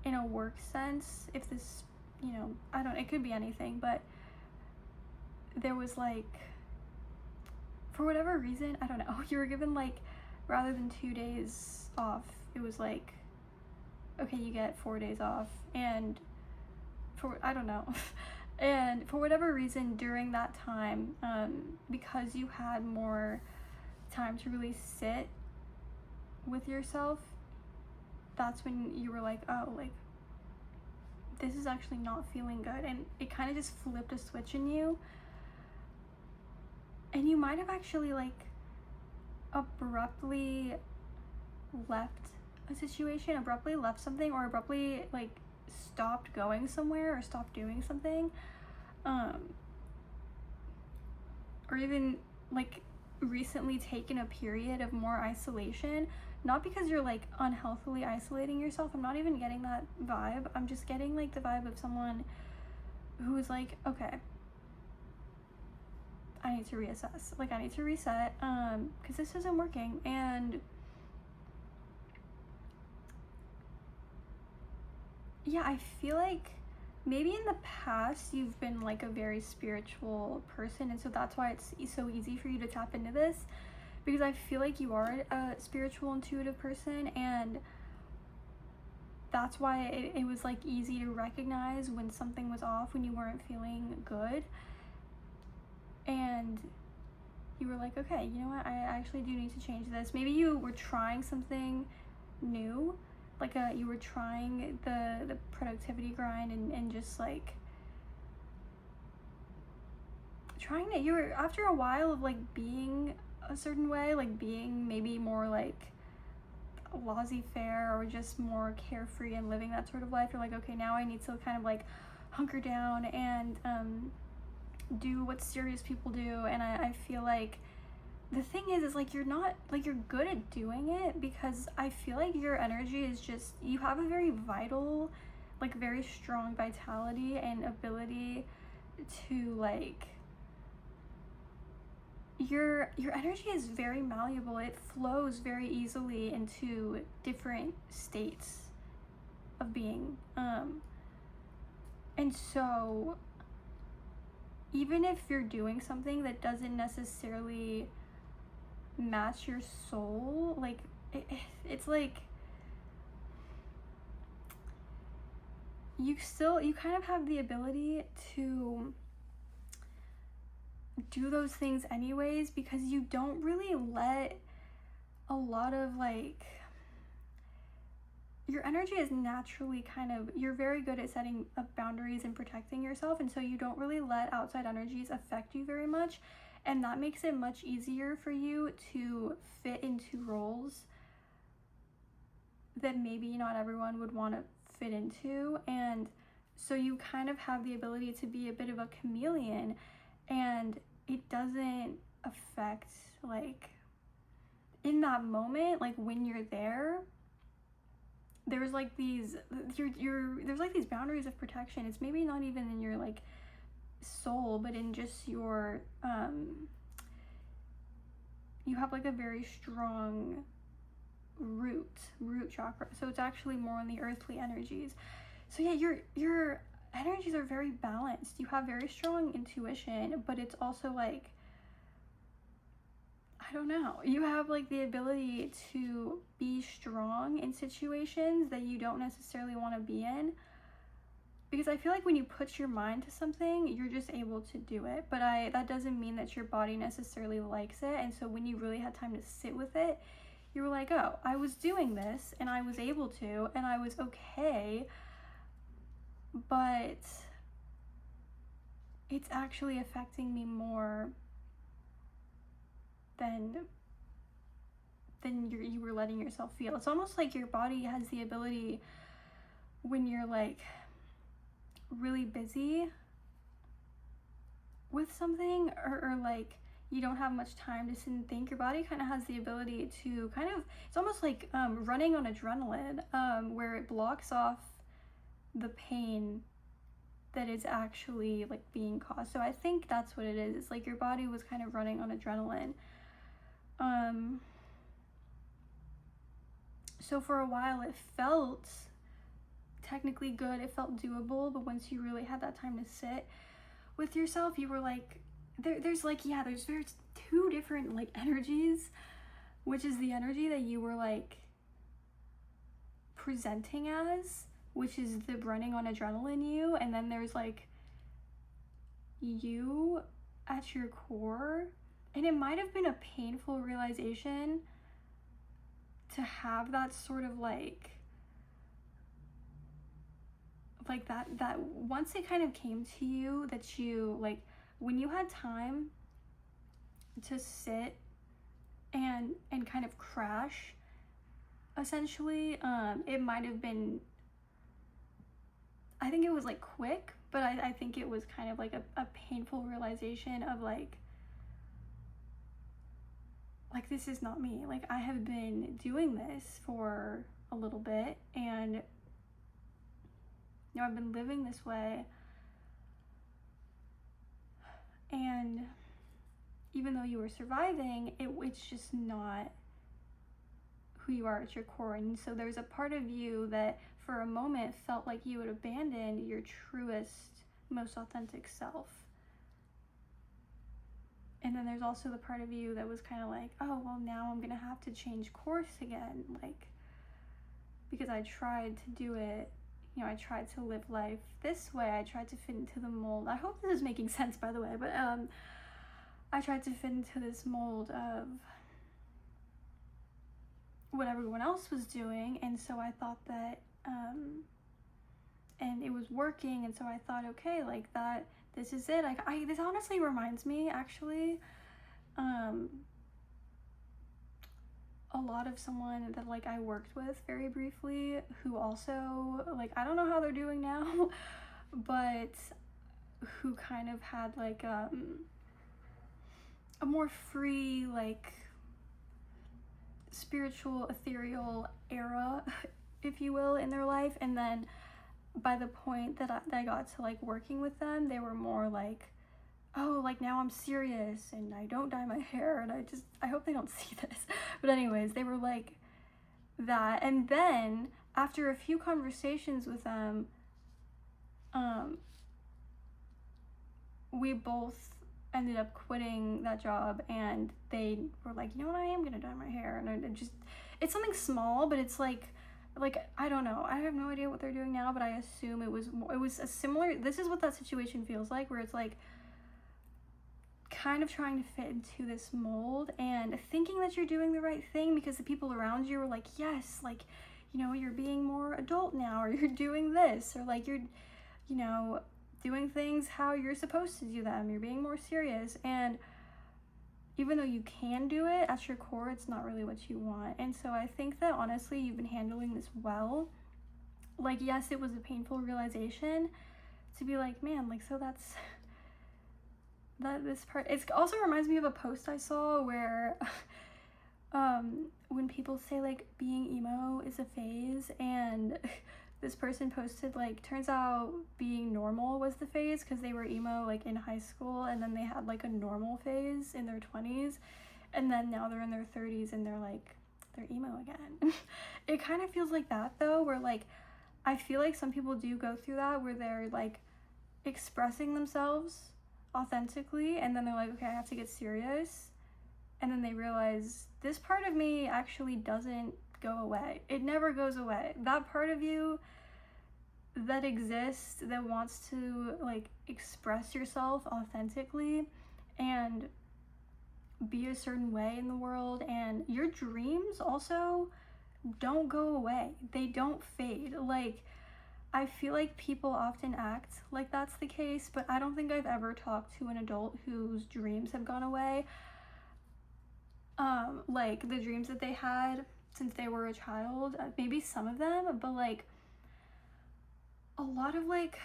in a work sense, if this, it could be anything, but there was like, for whatever reason, I don't know, you were given like, rather than 2 days off, it was like, okay, you get 4 days off, and I don't know. And for whatever reason during that time, because you had more time to really sit with yourself, that's when you were like, oh, like, this is actually not feeling good. And it kind of just flipped a switch in you. And you might have actually like abruptly left a situation, abruptly left something, or abruptly like stopped going somewhere or stopped doing something, or even like recently taken a period of more isolation, not because you're like unhealthily isolating yourself. I'm not even getting that vibe. I'm just getting like the vibe of someone who's like, okay, I need to reassess, like I need to reset, because this isn't working. And yeah, I feel like maybe in the past you've been like a very spiritual person, and so that's why it's so easy for you to tap into this, because I feel like you are a spiritual, intuitive person, and that's why it was like easy to recognize when something was off, when you weren't feeling good, and you were like, okay, you know what, I actually do need to change this. Maybe you were trying something new, like you were trying the productivity grind, and just like trying to, you were, after a while of like being a certain way, like being maybe more like laissez-faire or just more carefree and living that sort of life, you're like, okay, now I need to kind of like hunker down and do what serious people do. And I feel like the thing is like you're not, like, you're good at doing it, because I feel like your energy is just, you have a very vital, like very strong vitality and ability to like, your energy is very malleable. It flows very easily into different states of being, and so even if you're doing something that doesn't necessarily match your soul, like it's like you kind of have the ability to do those things anyways, because you don't really let a lot of like, your energy is naturally kind of, you're very good at setting up boundaries and protecting yourself, and so you don't really let outside energies affect you very much, and that makes it much easier for you to fit into roles that maybe not everyone would want to fit into. And so you kind of have the ability to be a bit of a chameleon, and it doesn't affect, like, in that moment, like when you're there, there's like these, there's like these boundaries of protection. It's maybe not even in your like soul, but in just your you have like a very strong root chakra, so it's actually more on the earthly energies. So yeah, your energies are very balanced. You have very strong intuition, but it's also like, I don't know, you have like the ability to be strong in situations that you don't necessarily want to be in, because I feel like when you put your mind to something, you're just able to do it. But that doesn't mean that your body necessarily likes it. And so when you really had time to sit with it, you were like, oh, I was doing this and I was able to, and I was okay, but it's actually affecting me more than you were letting yourself feel. It's almost like your body has the ability, when you're like really busy with something, or like you don't have much time to sit and think, your body kind of has the ability to kind of, it's almost like running on adrenaline, where it blocks off the pain that is actually like being caused. So I think that's what it is. It's like your body was kind of running on adrenaline. So for a while it felt technically good, it felt doable, but once you really had that time to sit with yourself, you were like, there's two different like energies, which is the energy that you were like presenting as, which is the running on adrenaline you, and then there's like you at your core, And it might have been a painful realization to have that sort of like that once it kind of came to you, that you like, when you had time to sit and kind of crash, essentially, it might have been, I think it was like quick, but I think it was kind of like a painful realization of like this is not me. Like, I have been doing this for a little bit, and I've been living this way, and even though you were surviving, it's just not who you are at your core. And so there's a part of you that for a moment felt like you had abandoned your truest, most authentic self. And then there's also the part of you that was kind of like, oh, well, now I'm gonna have to change course again, like, because I tried to do it, I tried to live life this way. I tried to fit into the mold. I hope this is making sense, by the way, but I tried to fit into this mold of what everyone else was doing, and so I thought that, and it was working, and so I thought, okay, like, that, this is it. Like, this honestly reminds me, actually, a lot of someone that, like, I worked with very briefly, who also, like, I don't know how they're doing now, but who kind of had, like, a more free, like, spiritual, ethereal era, if you will, in their life. And then by the point that I got to, like, working with them, they were more like, oh, like, now I'm serious and I don't dye my hair, and I hope they don't see this. But anyways, they were like that. And then after a few conversations with them, we both ended up quitting that job, and they were like, you know what, I am gonna dye my hair. And it's something small, but it's like I don't know, I have no idea what they're doing now, but I assume it was a similar, this is what that situation feels like, where it's like kind of trying to fit into this mold and thinking that you're doing the right thing because the people around you are like, yes, like, you're being more adult now, or you're doing this, or like you're doing things how you're supposed to do them, you're being more serious. And even though you can do it, at your core, it's not really what you want. And so I think that honestly, you've been handling this well. Like, yes, it was a painful realization to be like, man, like, so that's this part. It also reminds me of a post I saw where when people say, like, being emo is a phase, and this person posted, like, turns out being normal was the phase, because they were emo, like, in high school, and then they had, like, a normal phase in their 20s, and then now they're in their 30s and they're emo again. It kind of feels like that, though, where, like, I feel like some people do go through that, where they're, like, expressing themselves authentically, and then they're like, okay, I have to get serious, and then they realize this part of me actually doesn't go away. It never goes away. That part of you that exists, that wants to, like, express yourself authentically and be a certain way in the world, and your dreams also don't go away. They don't fade. Like, I feel like people often act like that's the case, but I don't think I've ever talked to an adult whose dreams have gone away. Like, the dreams that they had since they were a child, maybe some of them, but, like, a lot of, like,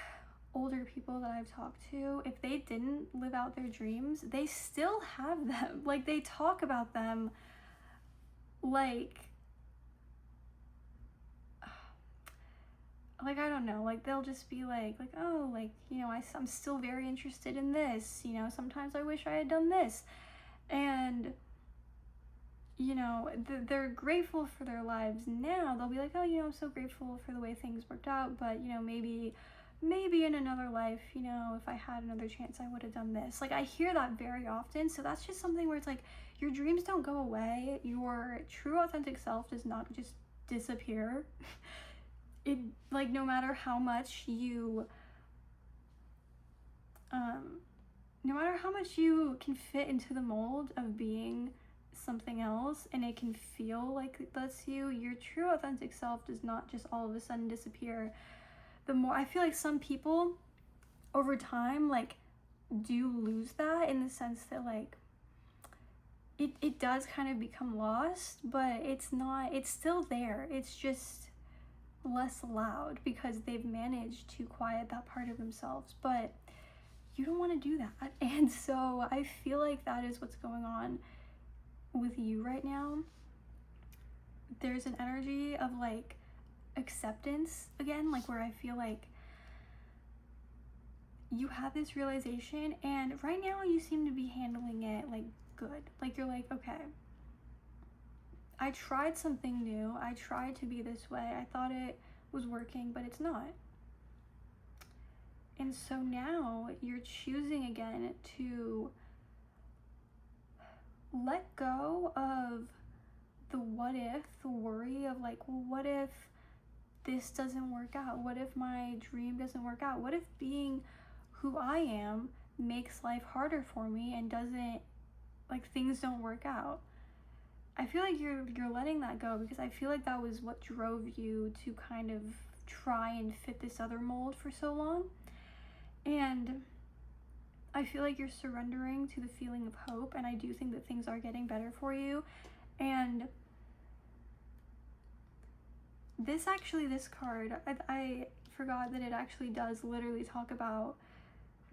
older people that I've talked to, if they didn't live out their dreams, they still have them. Like, they talk about them like, I don't know, like, they'll just be like, oh, like, I'm still very interested in this, sometimes I wish I had done this. And, they're grateful for their lives now. They'll be like, oh, I'm so grateful for the way things worked out, but, maybe in another life, if I had another chance, I would have done this. Like, I hear that very often. So that's just something where it's like, your dreams don't go away. Your true authentic self does not just disappear. It, like, no matter how much you no matter how much you can fit into the mold of being something else and it can feel like that's you, your true authentic self does not just all of a sudden disappear. The more, I feel like some people over time like do lose that, in the sense that like it does kind of become lost, but it's not, it's still there, it's just less loud because they've managed to quiet that part of themselves. But you don't want to do that. And so I feel like that is what's going on with you right now. There's an energy of like acceptance again, like where I feel like you have this realization, and right now you seem to be handling it like good. Like you're like, okay, I tried something new, I tried to be this way, I thought it was working, but it's not. And so now you're choosing again to let go of the what if, the worry of like, well, what if this doesn't work out? What if my dream doesn't work out? What if being who I am makes life harder for me and doesn't, like, things don't work out? I feel like you're letting that go, because I feel like that was what drove you to kind of try and fit this other mold for so long. And I feel like you're surrendering to the feeling of hope, and I do think that things are getting better for you. And this card, I forgot that it actually does literally talk about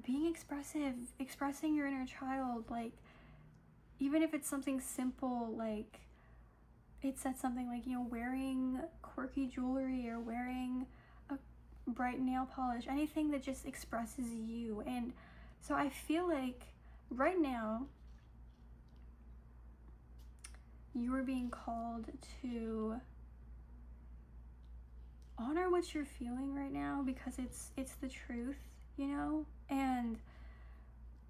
being expressive, expressing your inner child. Like, even if it's something simple, like it said something like, you know, wearing quirky jewelry or wearing a bright nail polish, anything that just expresses you. And so I feel like right now you are being called to honor what you're feeling right now, because it's the truth, you know, and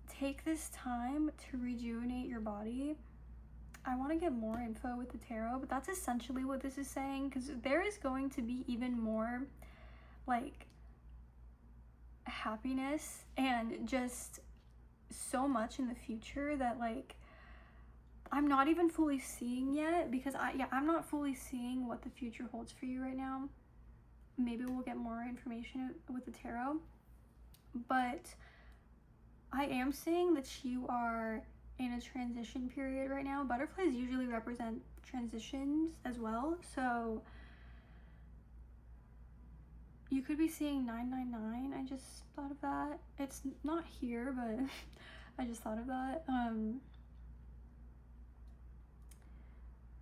take this time to rejuvenate your body. I want to get more info with the tarot, but that's essentially what this is saying, because there is going to be even more like happiness and just so much in the future that like I'm not even fully seeing yet, because I'm not fully seeing what the future holds for you right now. Maybe we'll get more information with the tarot, but I am seeing that you are in a transition period right now. Butterflies usually represent transitions as well, so you could be seeing 999. I just thought of that. It's not here, but I just thought of that.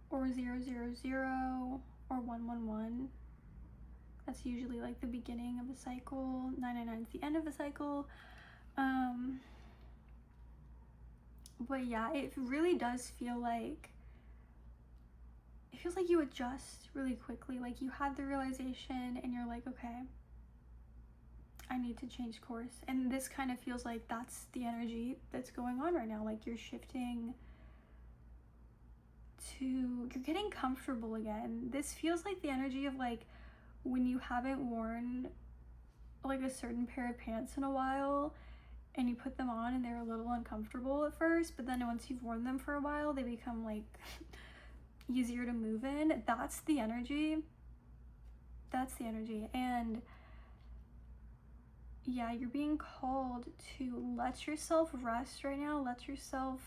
Or 000 or 111. That's usually like the beginning of the cycle. 999 is the end of the cycle. But yeah, it really does feel like, it feels like you adjust really quickly. Like you had the realization and you're like, okay, I need to change course. And this kind of feels like that's the energy that's going on right now. Like you're shifting to, you're getting comfortable again. This feels like the energy of like when you haven't worn like a certain pair of pants in a while, and you put them on and they're a little uncomfortable at first, but then once you've worn them for a while, they become like easier to move in. That's the energy. That's the energy. And yeah, you're being called to let yourself rest right now. Let yourself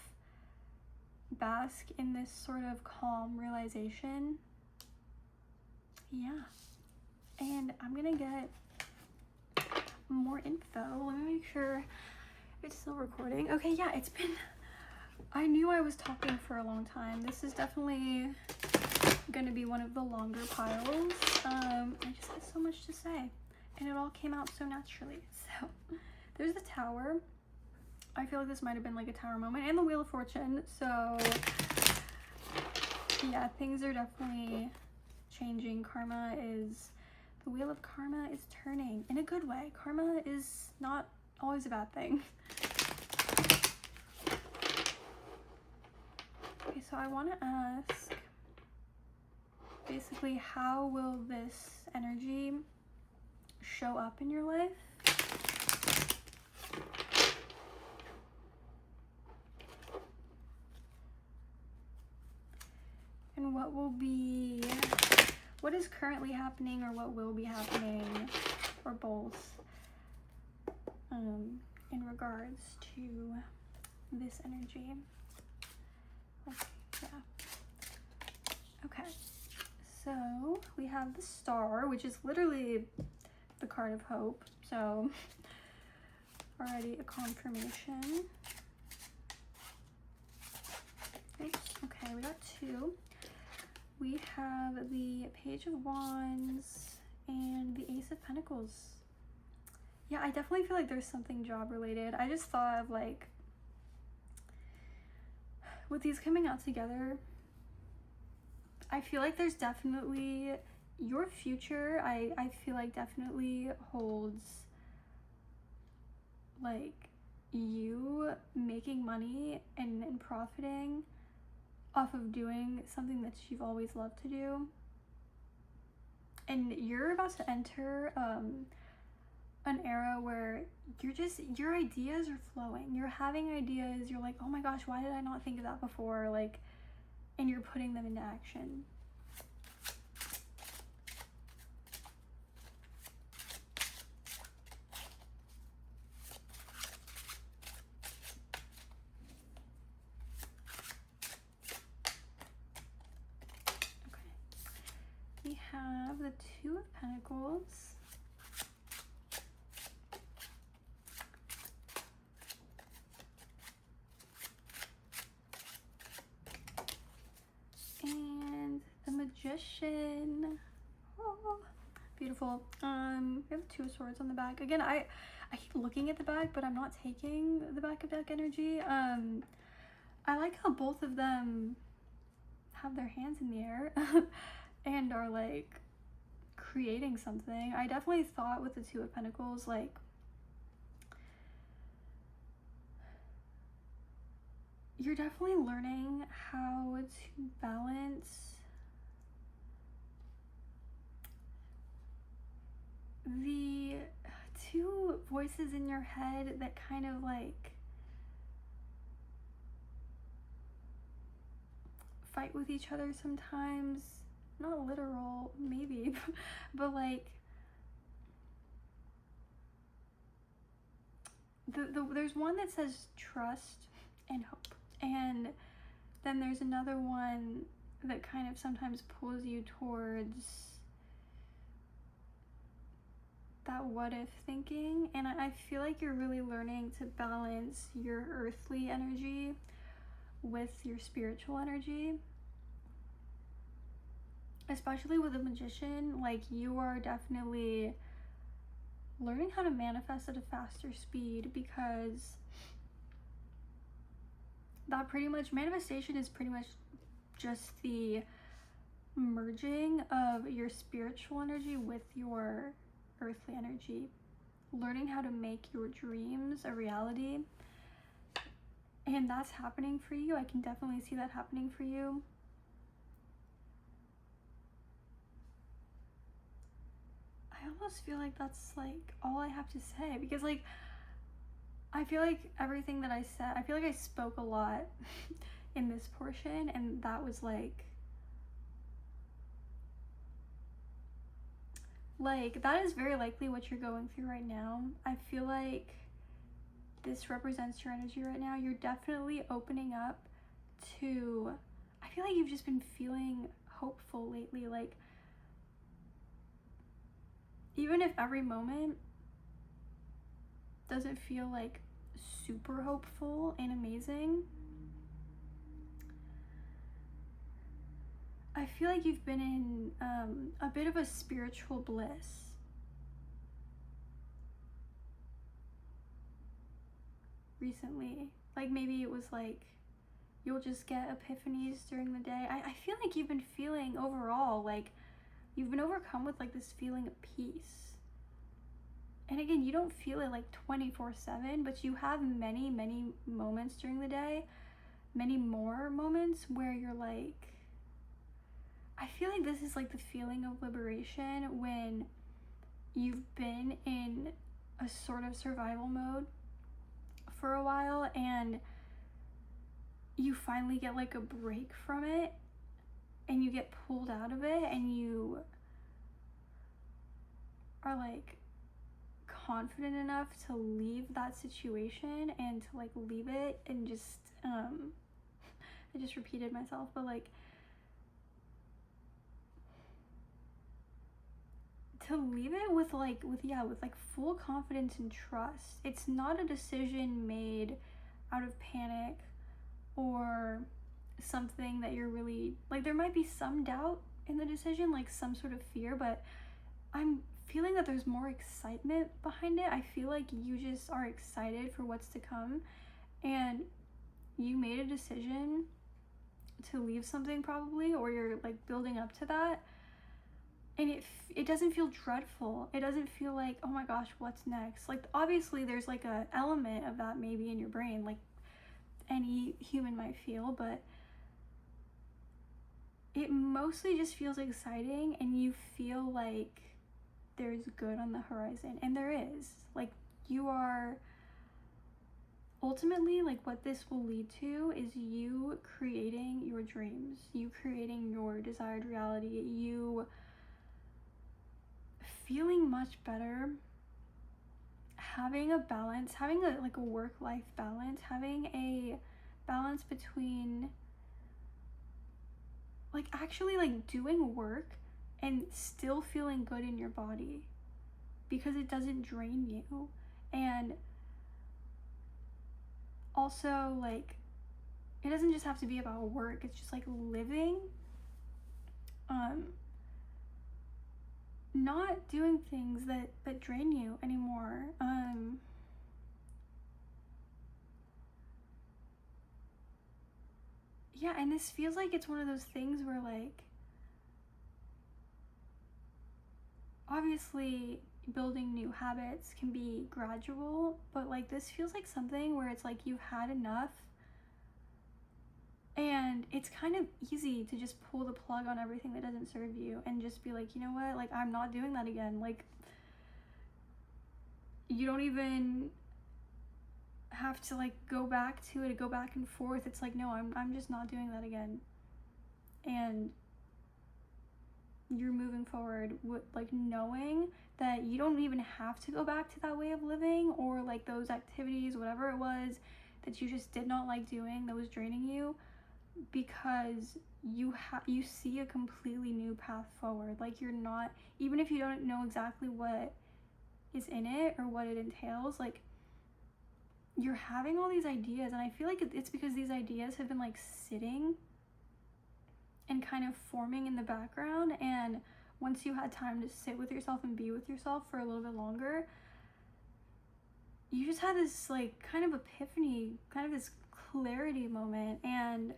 bask in this sort of calm realization. Yeah. And I'm gonna get more info. Let me make sure it's still recording. Okay, yeah, it's been, I knew I was talking for a long time. This is definitely gonna be one of the longer piles. I just had so much to say, and it all came out so naturally. So there's the Tower. I feel like this might have been like a Tower moment, and the Wheel of Fortune. So yeah, things are definitely changing. The wheel of karma is turning in a good way. Karma is not always a bad thing. Okay, so I want to ask, basically, how will this energy show up in your life? what is currently happening or what will be happening, or both, in regards to this energy. Like, yeah. Okay, so we have the Star, which is literally the card of hope, so already a confirmation. Oops, okay, we got 2. We have the Page of Wands and the Ace of Pentacles. Yeah, I definitely feel like there's something job related. I just thought of, like, with these coming out together, I feel like there's definitely your future. I feel like definitely holds, like, you making money and profiting off of doing something that you've always loved to do. And you're about to enter an era where your ideas are flowing. You're having ideas. You're like, oh my gosh, why did I not think of that before? Like, and you're putting them into action. We have the Two of Pentacles. And the Magician. Oh, beautiful. We have the Two of Swords on the back. Again, I keep looking at the back, but I'm not taking the back of deck energy. I like how both of them have their hands in the air and are like creating something. I definitely thought with the Two of Pentacles, like, you're definitely learning how to balance the two voices in your head that kind of like fight with each other sometimes. Not literal, maybe, but like there's one that says trust and hope, and then there's another one that kind of sometimes pulls you towards that what if thinking. And I feel like you're really learning to balance your earthly energy with your spiritual energy, especially with a Magician. Like, you are definitely learning how to manifest at a faster speed, because that pretty much, manifestation is pretty much just the merging of your spiritual energy with your earthly energy, learning how to make your dreams a reality. And that's happening for you. I can definitely see that happening for you. I almost feel like that's like all I have to say, because like I feel like everything that I said, I feel like I spoke a lot in this portion, and that was like that is very likely what you're going through right now. I feel like this represents your energy right now. You're definitely opening up to, I feel like you've just been feeling hopeful lately. Like, even if every moment doesn't feel like super hopeful and amazing, I feel like you've been in a bit of a spiritual bliss. Recently. Like, maybe it was like you'll just get epiphanies during the day. I feel like you've been feeling overall like you've been overcome with like this feeling of peace. And again, you don't feel it like 24/7, but you have many, many moments during the day, many more moments where you're like, I feel like this is like the feeling of liberation when you've been in a sort of survival mode for a while and you finally get like a break from it, and you get pulled out of it, and you are like confident enough to leave that situation and to like leave it and just I just repeated myself, but like to leave it with full confidence and trust. It's not a decision made out of panic or something that you're really like, there might be some doubt in the decision, like some sort of fear, but I'm feeling that there's more excitement behind it. I feel like you just are excited for what's to come, and you made a decision to leave something probably, or you're like building up to that, and it doesn't feel dreadful. It doesn't feel like, oh my gosh, what's next? Like obviously there's like a element of that maybe in your brain, like any human might feel, but it mostly just feels exciting, and you feel like there's good on the horizon, and there is. Like you are ultimately, like what this will lead to is you creating your dreams, you creating your desired reality, you feeling much better, having a balance, having a like a work-life balance, having a balance between like actually like doing work and still feeling good in your body, because it doesn't drain you. And also like it doesn't just have to be about work, it's just like living, not doing things that drain you anymore. Yeah, and this feels like it's one of those things where like obviously building new habits can be gradual, but like this feels like something where it's like you've had enough, and it's kind of easy to just pull the plug on everything that doesn't serve you and just be like, you know what, like I'm not doing that again. Like you don't even have to like go back to it, go back and forth. It's like, no, I'm just not doing that again. And you're moving forward with like knowing that you don't even have to go back to that way of living, or like those activities, whatever it was that you just did not like doing that was draining you, because you see a completely new path forward. Like you're not, even if you don't know exactly what is in it or what it entails, like you're having all these ideas, and I feel like it's because these ideas have been like sitting and kind of forming in the background, and once you had time to sit with yourself and be with yourself for a little bit longer, you just had this like kind of epiphany, kind of this clarity moment, and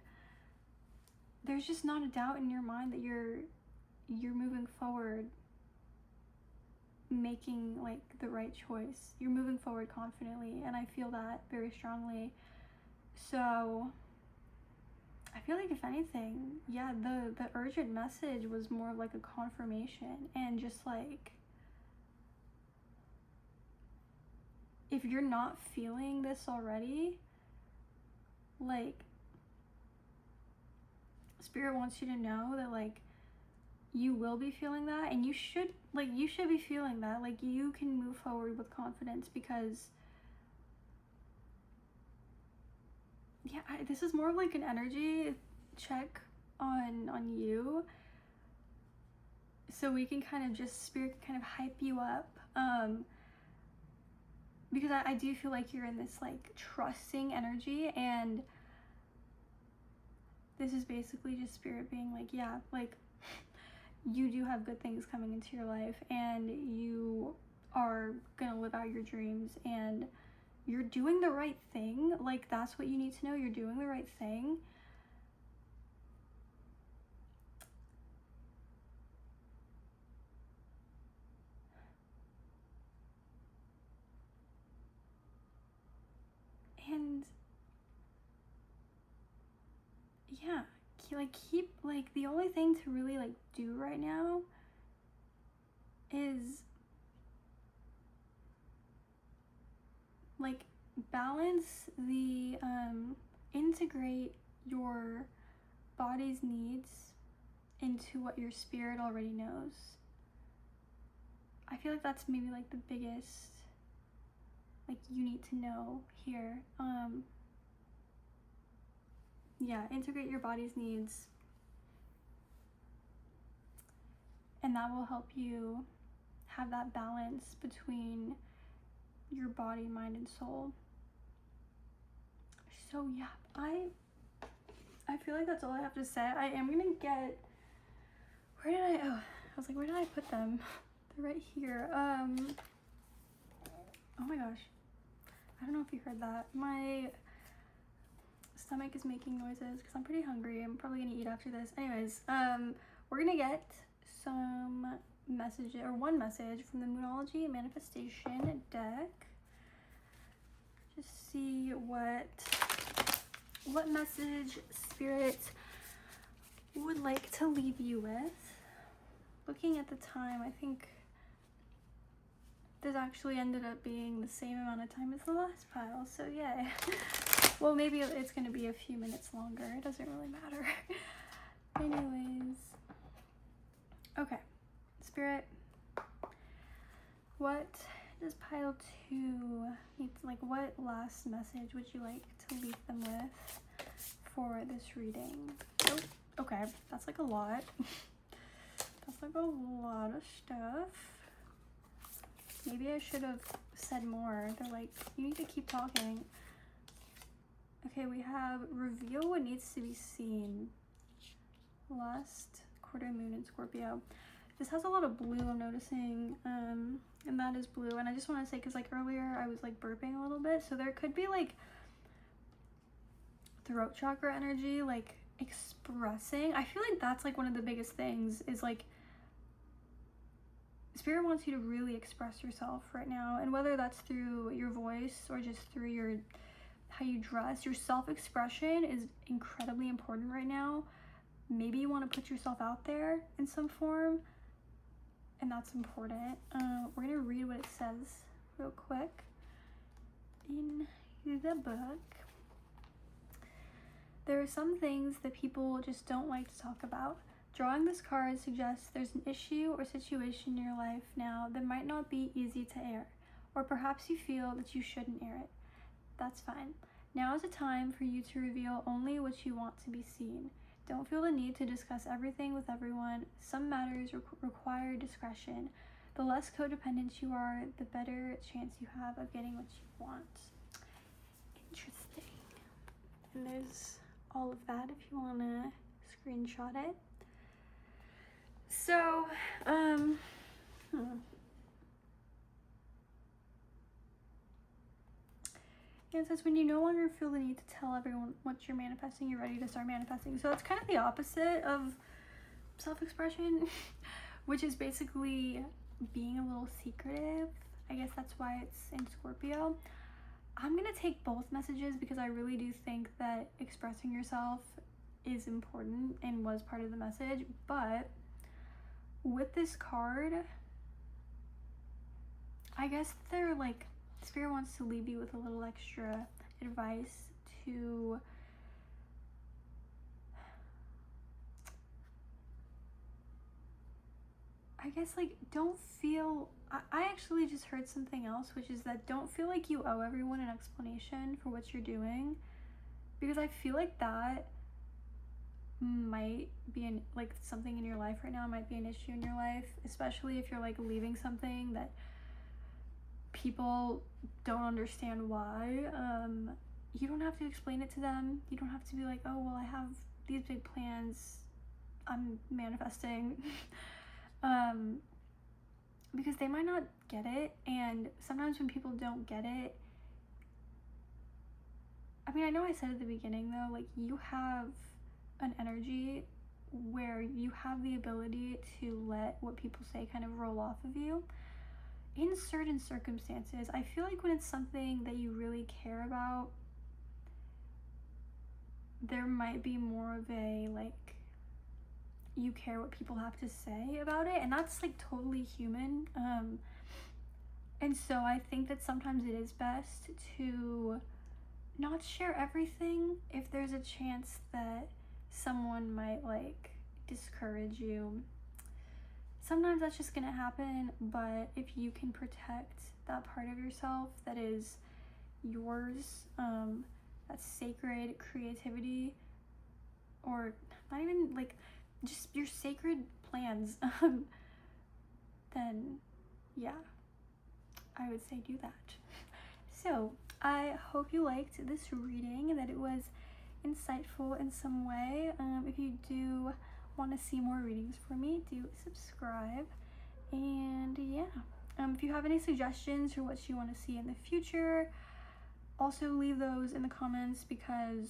there's just not a doubt in your mind that you're moving forward making like the right choice. You're moving forward confidently, and I feel that very strongly. So I feel like if anything, yeah, the urgent message was more of like a confirmation, and just like if you're not feeling this already, like Spirit wants you to know that like you will be feeling that, and you should be feeling that. Like you can move forward with confidence, because yeah, this is more of like an energy check on you, so we can kind of just, Spirit can kind of hype you up, because I do feel like you're in this like trusting energy, and this is basically just Spirit being like, yeah, like you do have good things coming into your life, and you are gonna live out your dreams, and you're doing the right thing. Like that's what you need to know, you're doing the right thing. And yeah, keep like, the only thing to really like do right now is like balance the integrate your body's needs into what your spirit already knows. I feel like that's maybe like the biggest, like, you need to know here. Yeah, integrate your body's needs, and that will help you have that balance between your body, mind, and soul. So yeah, I feel like that's all I have to say. I am gonna get, I was like, where did I put them? They're right here. Oh my gosh, I don't know if you heard that. My stomach is making noises because I'm pretty hungry. I'm probably gonna eat after this. Anyways, we're gonna get some message, or one message, from the Moonology Manifestation deck. Just see what message Spirit would like to leave you with. Looking at the time, I think this actually ended up being the same amount of time as the last pile, so yay. Well, maybe it's gonna be a few minutes longer. It doesn't really matter. Anyways. Okay. Spirit, what does pile 2 need? Like, what last message would you like to leave them with for this reading? Oh, okay. That's like a lot. That's like a lot of stuff. Maybe I should have said more. They're like, you need to keep talking. Okay, we have reveal what needs to be seen. Last quarter moon in Scorpio. This has a lot of blue, I'm noticing, and that is blue. And I just want to say, because like earlier I was like burping a little bit, so there could be like throat chakra energy, like expressing. I feel like that's like one of the biggest things, is like Spirit wants you to really express yourself right now, and whether that's through your voice or just through your how you dress. Your self-expression is incredibly important right now. Maybe you want to put yourself out there in some form, and that's important. We're gonna read what it says real quick in the book. There are some things that people just don't like to talk about. Drawing this card suggests there's an issue or situation in your life now that might not be easy to air, or perhaps you feel that you shouldn't air it. That's fine. Now is a time for you to reveal only what you want to be seen. Don't feel the need to discuss everything with everyone. Some matters require discretion. The less codependent you are, the better chance you have of getting what you want. Interesting. And there's all of that if you want to screenshot it. So, it says when you no longer feel the need to tell everyone what you're manifesting, you're ready to start manifesting. So it's kind of the opposite of self-expression, which is basically being a little secretive. I guess that's why it's in Scorpio. I'm gonna take both messages because I really do think that expressing yourself is important and was part of the message. But with this card, I guess they're like, Spirit wants to leave you with a little extra advice to I guess like don't feel, I actually just heard something else, which is that don't feel like you owe everyone an explanation for what you're doing, because I feel like that might be like something in your life right now, might be an issue in your life, especially if you're like leaving something that people don't understand why. You don't have to explain it to them. You don't have to be like, oh well, I have these big plans, I'm manifesting. Because they might not get it, and sometimes when people don't get it, I mean, I know I said at the beginning though, like you have an energy where you have the ability to let what people say kind of roll off of you in certain circumstances. I feel like when it's something that you really care about, there might be more of a like, you care what people have to say about it, and that's like totally human. And so I think that sometimes it is best to not share everything if there's a chance that someone might like discourage you. Sometimes that's just gonna happen, but if you can protect that part of yourself that is yours, that sacred creativity, or not even like just your sacred plans, then yeah, I would say do that. So I hope you liked this reading, that it was insightful in some way. If you do want to see more readings from me, do subscribe. And yeah, if you have any suggestions for what you want to see in the future, also leave those in the comments, because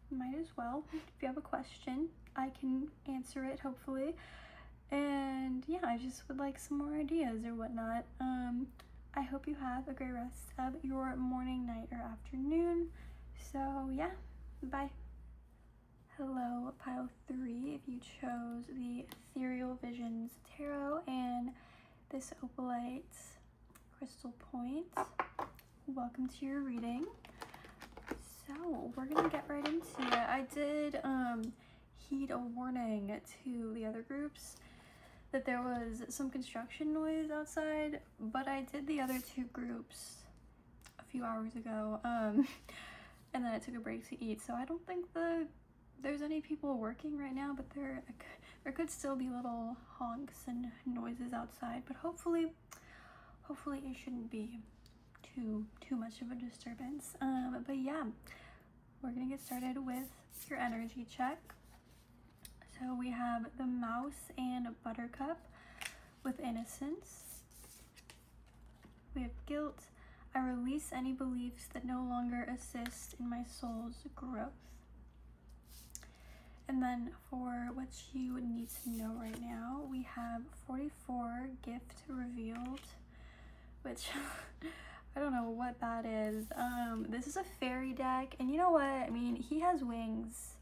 might as well. If you have a question, I can answer it, hopefully. And yeah, I just would like some more ideas or whatnot. I hope you have a great rest of your morning, night, or afternoon. So yeah, bye. Hello, pile 3, if you chose the Ethereal Visions Tarot and this Opalite Crystal Point. Welcome to your reading. So we're gonna get right into it. I did heed a warning to the other groups that there was some construction noise outside, but I did the other 2 groups a few hours ago, and then I took a break to eat, so I don't think there's any people working right now, but there could still be little honks and noises outside, but hopefully it shouldn't be too much of a disturbance. But yeah, we're gonna get started with your energy check. So we have the Mouse and Buttercup with Innocence. We have Guilt. I release any beliefs that no longer assist in my soul's growth. And then for what you would need to know right now, we have 44, Gift Revealed, which I don't know what that is. This is a fairy deck, and you know what? I mean, he has wings.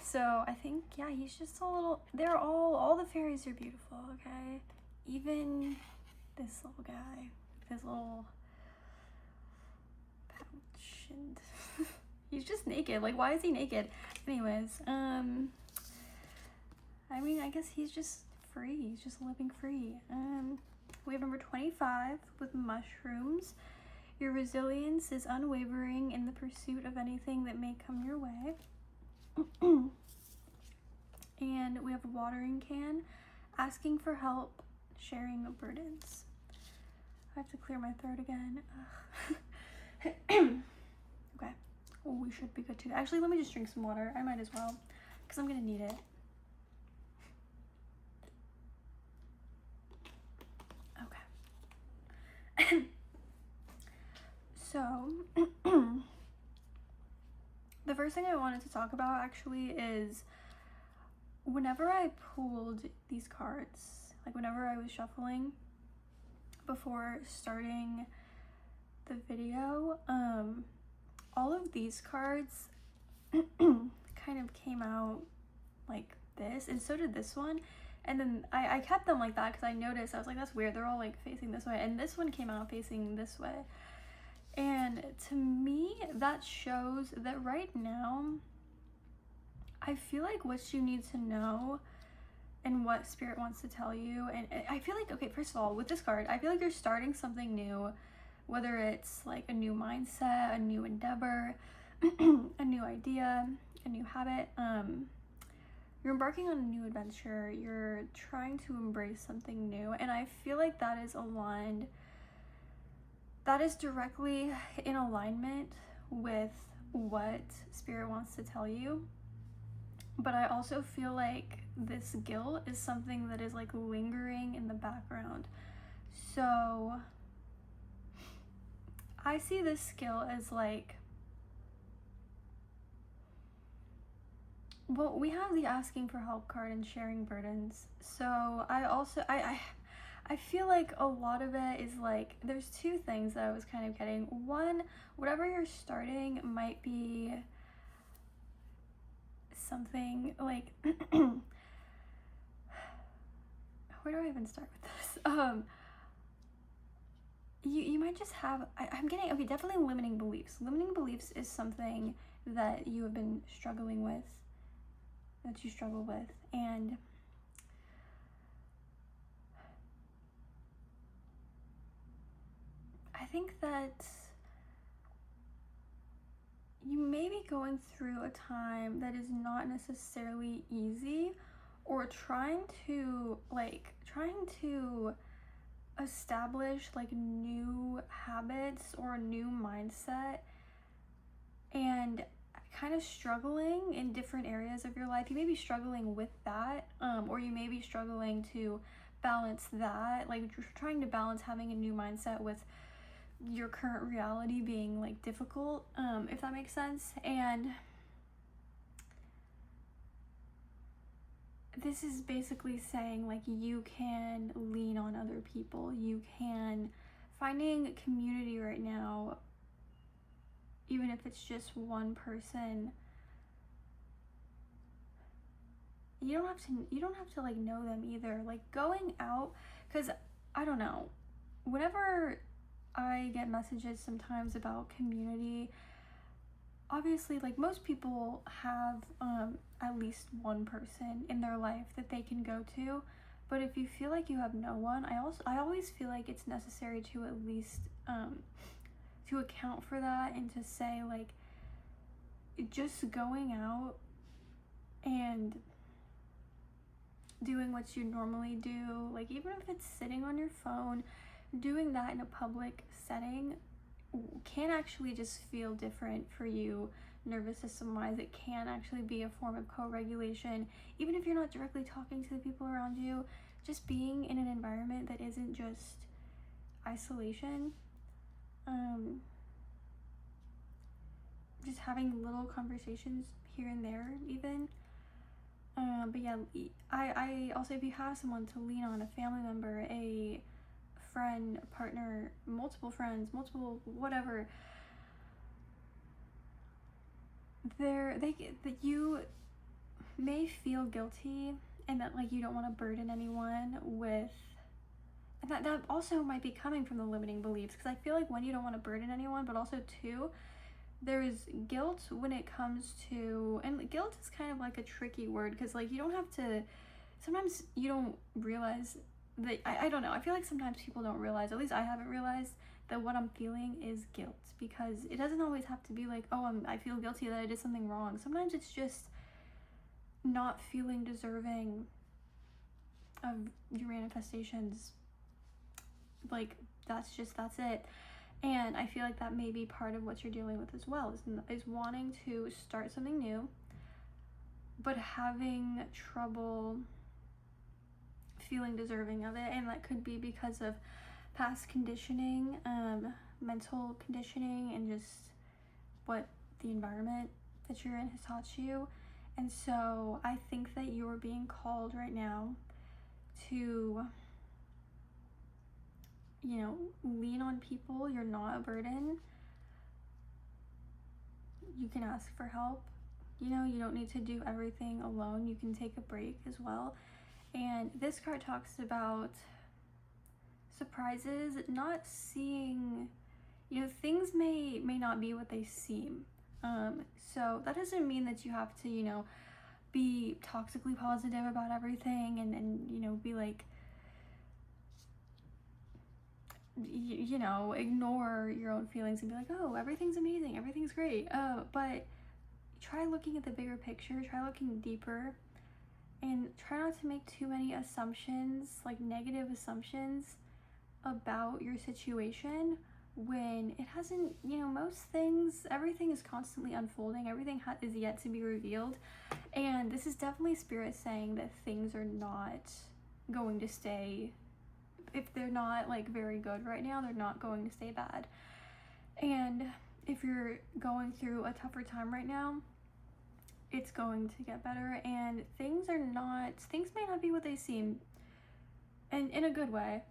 So I think, yeah, he's just a little, all the fairies are beautiful, okay? Even this little guy, his little pouch, and he's just naked. Like, why is he naked? Anyways, I mean, I guess he's just free. He's just living free. We have number 25 with Mushrooms. Your resilience is unwavering in the pursuit of anything that may come your way. And we have a Watering Can. Asking for help, sharing burdens. I have to clear my throat again. Okay. Well, we should be good too. Actually, let me just drink some water. I might as well, because I'm gonna need it. Okay. So, the first thing I wanted to talk about actually is whenever I pulled these cards, like whenever I was shuffling before starting the video, all of these cards kind of came out like this, and so did this one. And then I kept them like that because I noticed, I was like, that's weird, they're all like facing this way, and this one came out facing this way. And to me, that shows that right now, I feel like what you need to know and what Spirit wants to tell you, and I feel like, okay, first of all, with this card, I feel like you're starting something new, whether it's like a new mindset, a new endeavor, a new idea, a new habit. You're embarking on a new adventure, you're trying to embrace something new, and I feel like that is aligned, that is directly in alignment with what Spirit wants to tell you. But I also feel like this guilt is something that is like lingering in the background. So I see this guilt as like, well, we have the asking for help card and sharing burdens. So I feel like a lot of it is like, there's 2 things that I was kind of getting. One, whatever you're starting might be something like, where do I even start with this? You might just have, I'm getting, okay, definitely limiting beliefs. Limiting beliefs is something that you have been struggling with that you struggle with. And I think that you may be going through a time that is not necessarily easy, or trying to establish like new habits or a new mindset, and kind of struggling in different areas of your life. You may be struggling with that, or you may be struggling to balance that, like trying to balance having a new mindset with your current reality being like difficult, if that makes sense. And this is basically saying like you can lean on other people. You can finding community right now, even if it's just one person. You don't have to like know them either. Like going out, because I don't know, whenever I get messages sometimes about community, obviously like most people have at least one person in their life that they can go to. But if you feel like you have no one, I always feel like it's necessary to at least to account for that, and to say like just going out and doing what you normally do, like even if it's sitting on your phone, doing that in a public setting can actually just feel different for you nervous system wise. It can actually be a form of co-regulation, even if you're not directly talking to the people around you. Just being in an environment that isn't just isolation, just having little conversations here and there even. But yeah, I also, if you have someone to lean on, a family member, a friend, a partner, multiple friends, multiple whatever, that you may feel guilty, and that like you don't want to burden anyone with, and that also might be coming from the limiting beliefs, because I feel like when you don't want to burden anyone, but also too, there is guilt when it comes to, and guilt is kind of like a tricky word, because like you don't have to, sometimes you don't realize that, I don't know, I feel like sometimes people don't realize, at least I haven't realized, that what I'm feeling is guilt, because it doesn't always have to be like, oh, I feel guilty that I did something wrong. Sometimes it's just not feeling deserving of your manifestations. Like that's it. And I feel like that may be part of what you're dealing with as well, is wanting to start something new, but having trouble feeling deserving of it. And that could be because of past conditioning, mental conditioning, and just what the environment that you're in has taught you. And so I think that you're being called right now to, you know, lean on people. You're not a burden. You can ask for help. You know, you don't need to do everything alone. You can take a break as well. And this card talks about surprises, not seeing, you know, things may not be what they seem. So that doesn't mean that you have to, you know, be toxically positive about everything, and you know, be like, you know, ignore your own feelings and be like, oh, everything's amazing, everything's great. But try looking at the bigger picture, try looking deeper, and try not to make too many assumptions, like negative assumptions about your situation, when it hasn't, you know, most things, everything is constantly unfolding, everything is yet to be revealed. And this is definitely spirit saying that things are not going to stay, if they're not like very good right now, they're not going to stay bad. And if you're going through a tougher time right now, it's going to get better, and things may not be what they seem, and in a good way.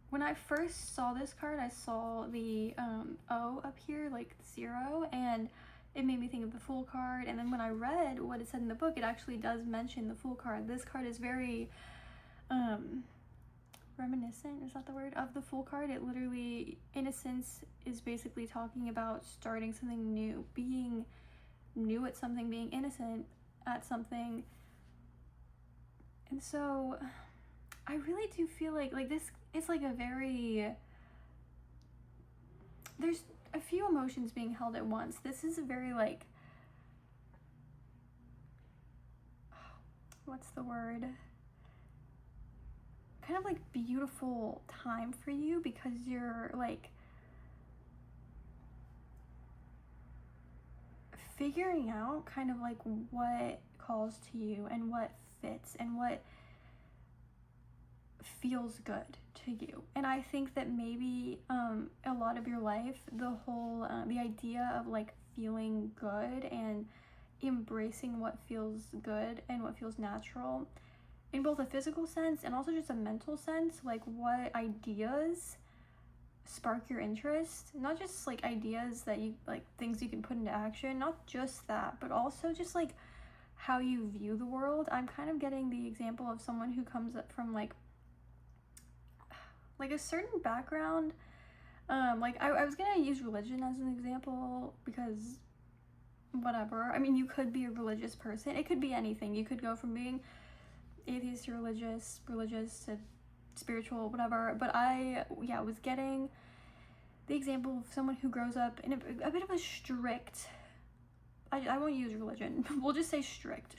When I first saw this card, I saw the O up here, like 0, and it made me think of the Fool card. And then when I read what it said in the book, it actually does mention the Fool card. This card is very reminiscent, is that the word, of the Fool card. It literally, in a sense, is basically talking about starting something new, being new at something, being innocent at something. And so I really do feel like this is like a very, there's a few emotions being held at once. This is a very like, what's the word? Kind of like beautiful time for you, because you're like figuring out kind of like what calls to you and what fits and what feels good to you. And I think that maybe a lot of your life, the whole the idea of like feeling good and embracing what feels good and what feels natural in both a physical sense and also just a mental sense, like what ideas spark your interest, not just like ideas that you like, things you can put into action, not just that, but also just like how you view the world. I'm kind of getting the example of someone who comes up from like a certain background. Like I was gonna use religion as an example because whatever. I mean, you could be a religious person. It could be anything. You could go from being atheist to religious to spiritual, whatever. But I was getting the example of someone who grows up in a bit of a strict, I won't use religion, we'll just say strict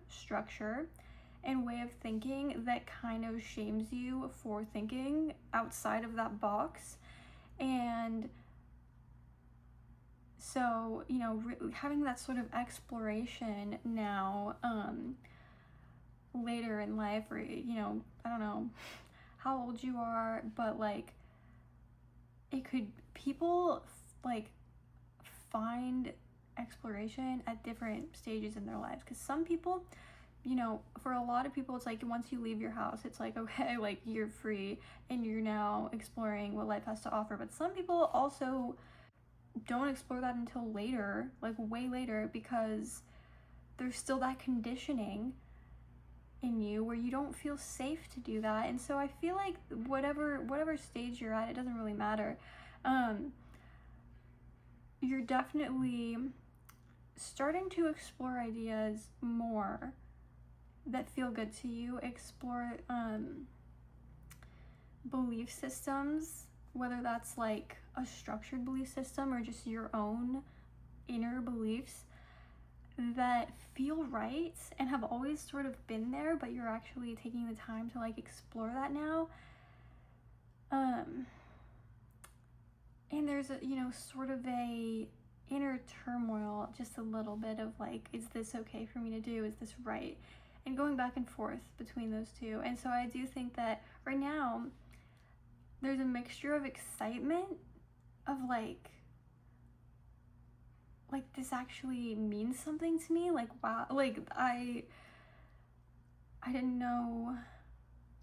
structure and way of thinking that kind of shames you for thinking outside of that box. And so, you know, having that sort of exploration now, later in life, or, you know, I don't know how old you are, but like it could, people like find exploration at different stages in their lives, because some people, you know, for a lot of people it's like once you leave your house it's like, okay, like you're free and you're now exploring what life has to offer. But some people also don't explore that until later, like way later, because there's still that conditioning in you where you don't feel safe to do that. And so I feel like whatever stage you're at, it doesn't really matter. You're definitely starting to explore ideas more that feel good to you. Explore belief systems, whether that's like a structured belief system or just your own inner beliefs that feel right and have always sort of been there, but you're actually taking the time to like explore that now. And there's a, you know, sort of a inner turmoil, just a little bit of like, is this okay for me to do? Is this right? And going back and forth between those two. And so I do think that right now there's a mixture of excitement of like this actually means something to me, like wow, like I didn't know,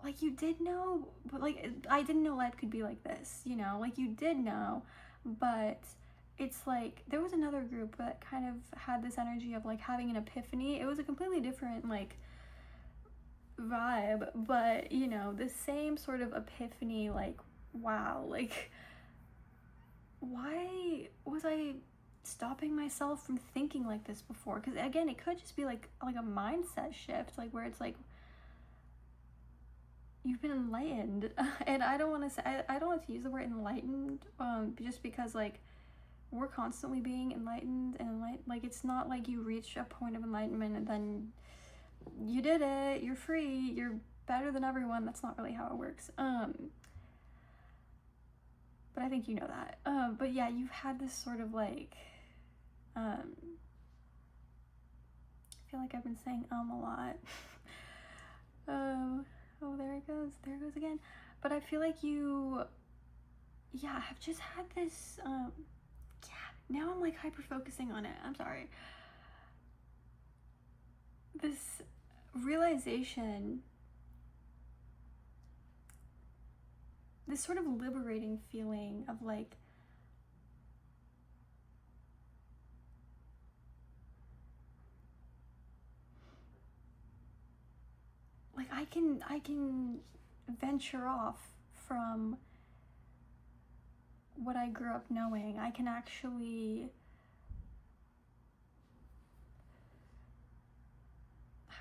like you did know, but like I didn't know life could be like this, you know, like you did know. But it's like there was another group that kind of had this energy of like having an epiphany. It was a completely different like vibe, but you know, the same sort of epiphany, like wow, like why was I stopping myself from thinking like this before? Because again, it could just be like a mindset shift, like where it's like you've been enlightened. And I don't want to say, I don't want to use the word enlightened, just because like we're constantly being enlightened, and like it's not like you reach a point of enlightenment and then you did it, you're free, you're better than everyone. That's not really how it works. But I think you know that. But yeah, you've had this sort of like, I feel like I've been saying a lot. Oh, there it goes again. But I feel like you, have just had this, now I'm like hyper focusing on it. I'm sorry. This realization, this sort of liberating feeling of like, I can venture off from what I grew up knowing. I can actually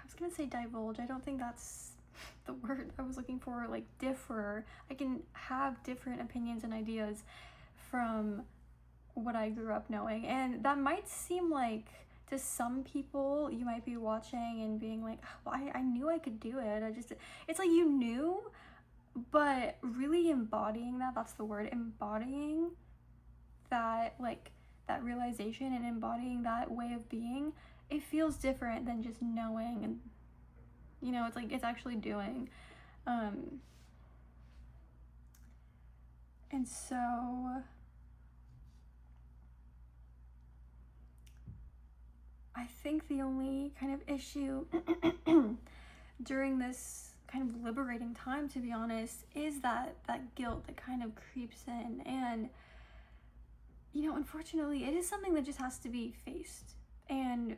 was gonna say divulge. I don't think that's the word I was looking for. Like differ. I can have different opinions and ideas from what I grew up knowing, and that might seem like, to some people, you might be watching and being like, well, I knew I could do it. It's like you knew, but really embodying that's the word, embodying that, like, that realization and embodying that way of being, it feels different than just knowing, and, you know, it's like, it's actually doing. And so I think the only kind of issue during this kind of liberating time, to be honest, is that guilt that kind of creeps in. And, you know, unfortunately, it is something that just has to be faced. And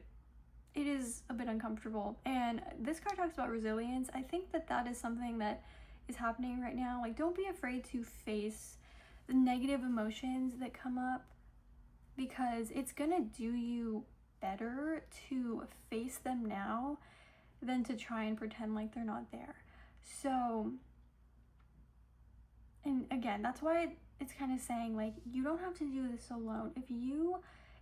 it is a bit uncomfortable. And this card talks about resilience. I think that is something that is happening right now. Like, don't be afraid to face the negative emotions that come up, because it's gonna do you better to face them now than to try and pretend like they're not there. So, and again, that's why it's kind of saying, like, you don't have to do this alone.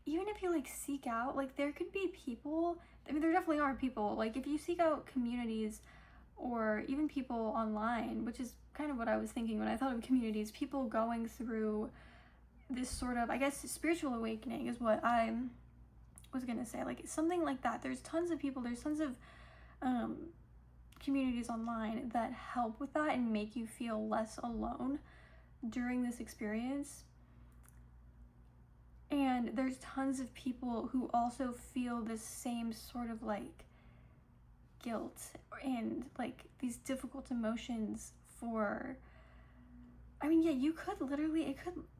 Even if you like seek out, like, there could be people, I mean, there definitely are people, like, if you seek out communities or even people online, which is kind of what I was thinking when I thought of communities, people going through this sort of, I guess, spiritual awakening is what I was gonna say, like, something like that. There's tons of people, there's tons of communities online that help with that and make you feel less alone during this experience. And there's tons of people who also feel this same sort of, like, guilt and, like, these difficult emotions for, I mean, yeah,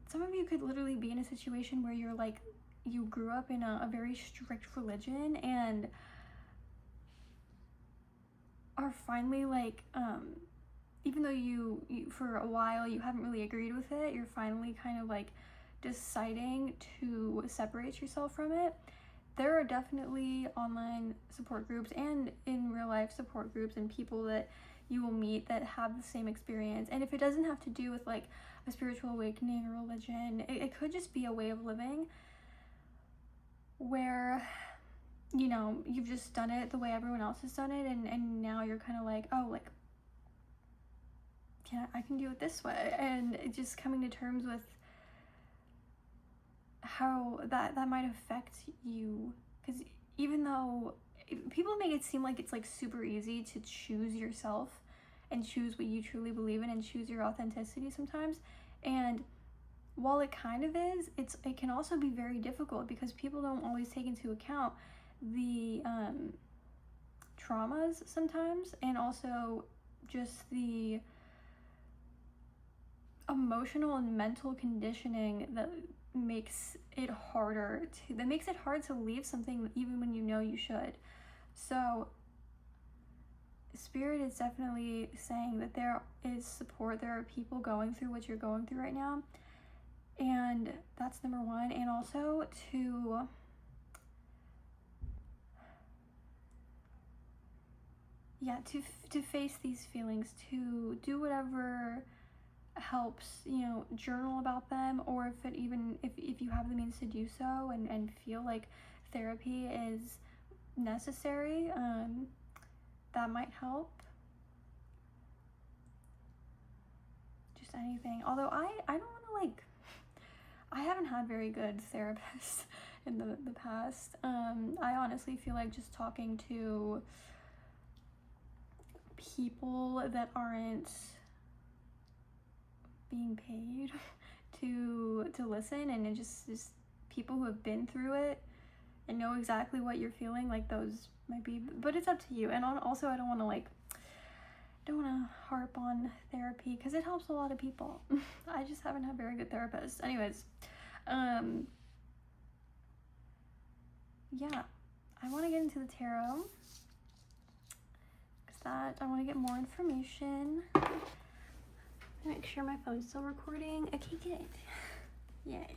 some of you could literally be in a situation where you're like, you grew up in a very strict religion and are finally, like, even though you for a while you haven't really agreed with it, you're finally kind of like deciding to separate yourself from it. There are definitely online support groups and in real life support groups and people that you will meet that have the same experience. And if it doesn't have to do with like a spiritual awakening or religion, it could just be a way of living where, you know, you've just done it the way everyone else has done it, and now you're kind of like, oh, like, yeah, I can do it this way. And just coming to terms with how that might affect you, because even though people make it seem like it's like super easy to choose yourself and choose what you truly believe in and choose your authenticity sometimes, and while it kind of is, it can also be very difficult because people don't always take into account the traumas sometimes, and also just the emotional and mental conditioning that makes it hard to leave something even when you know you should. So Spirit is definitely saying that there is support. There are people going through what you're going through right now, and that's number one. And also to face these feelings, to do whatever helps, you know, journal about them, or if you have the means to do so and feel like therapy is necessary, that might help. Just anything. Although I don't want to, like, I haven't had very good therapists in the past. I honestly feel like just talking to people that aren't being paid to listen, and just people who have been through it and know exactly what you're feeling, like, those might be, but it's up to you. And also, I don't want to harp on therapy because it helps a lot of people. I just haven't had very good therapists. Anyways, yeah, I want to get into the tarot because I want to get more information. Make sure my phone's still recording. Okay, good. Yay.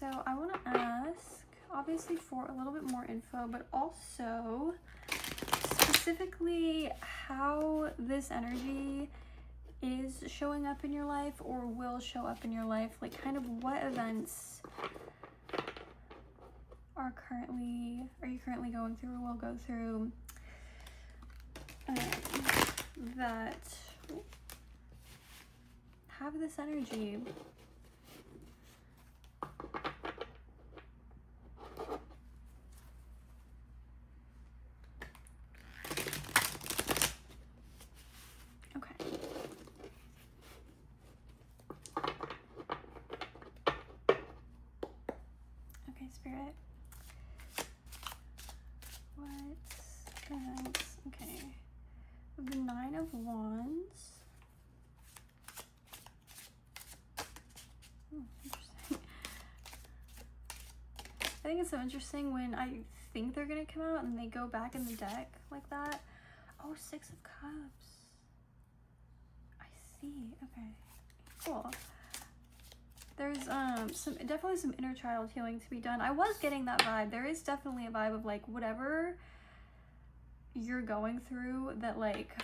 So I want to ask, obviously, for a little bit more info, but also specifically how this energy is showing up in your life or will show up in your life. Like, kind of what events are you currently going through or will go through that have this energy. Okay, Spirit. What events? Okay. The Nine of Wands. Interesting. I think it's so interesting when I think they're gonna come out and they go back in the deck like that. Oh, Six of Cups. I see. Okay. Cool. There's definitely some inner child healing to be done. I was getting that vibe. There is definitely a vibe of like whatever you're going through that like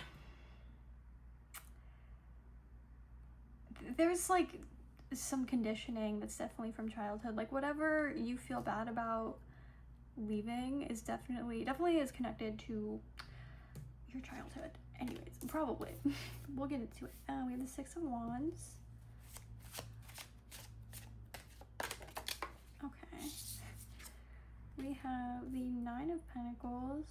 there's like some conditioning that's definitely from childhood. Like whatever you feel bad about leaving is definitely is connected to your childhood. Anyways, probably. We'll get into it. We have the Six of Wands. Okay. We have the Nine of Pentacles.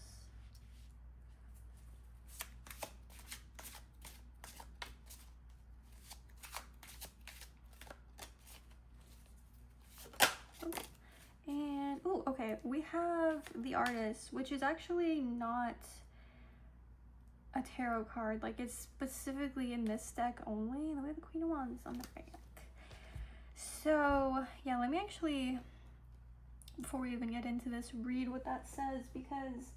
And, oh, okay, we have the Artist, which is actually not a tarot card. Like, it's specifically in this deck only. And we have the Queen of Wands on the back. So, yeah, let me actually, before we even get into this, read what that says, because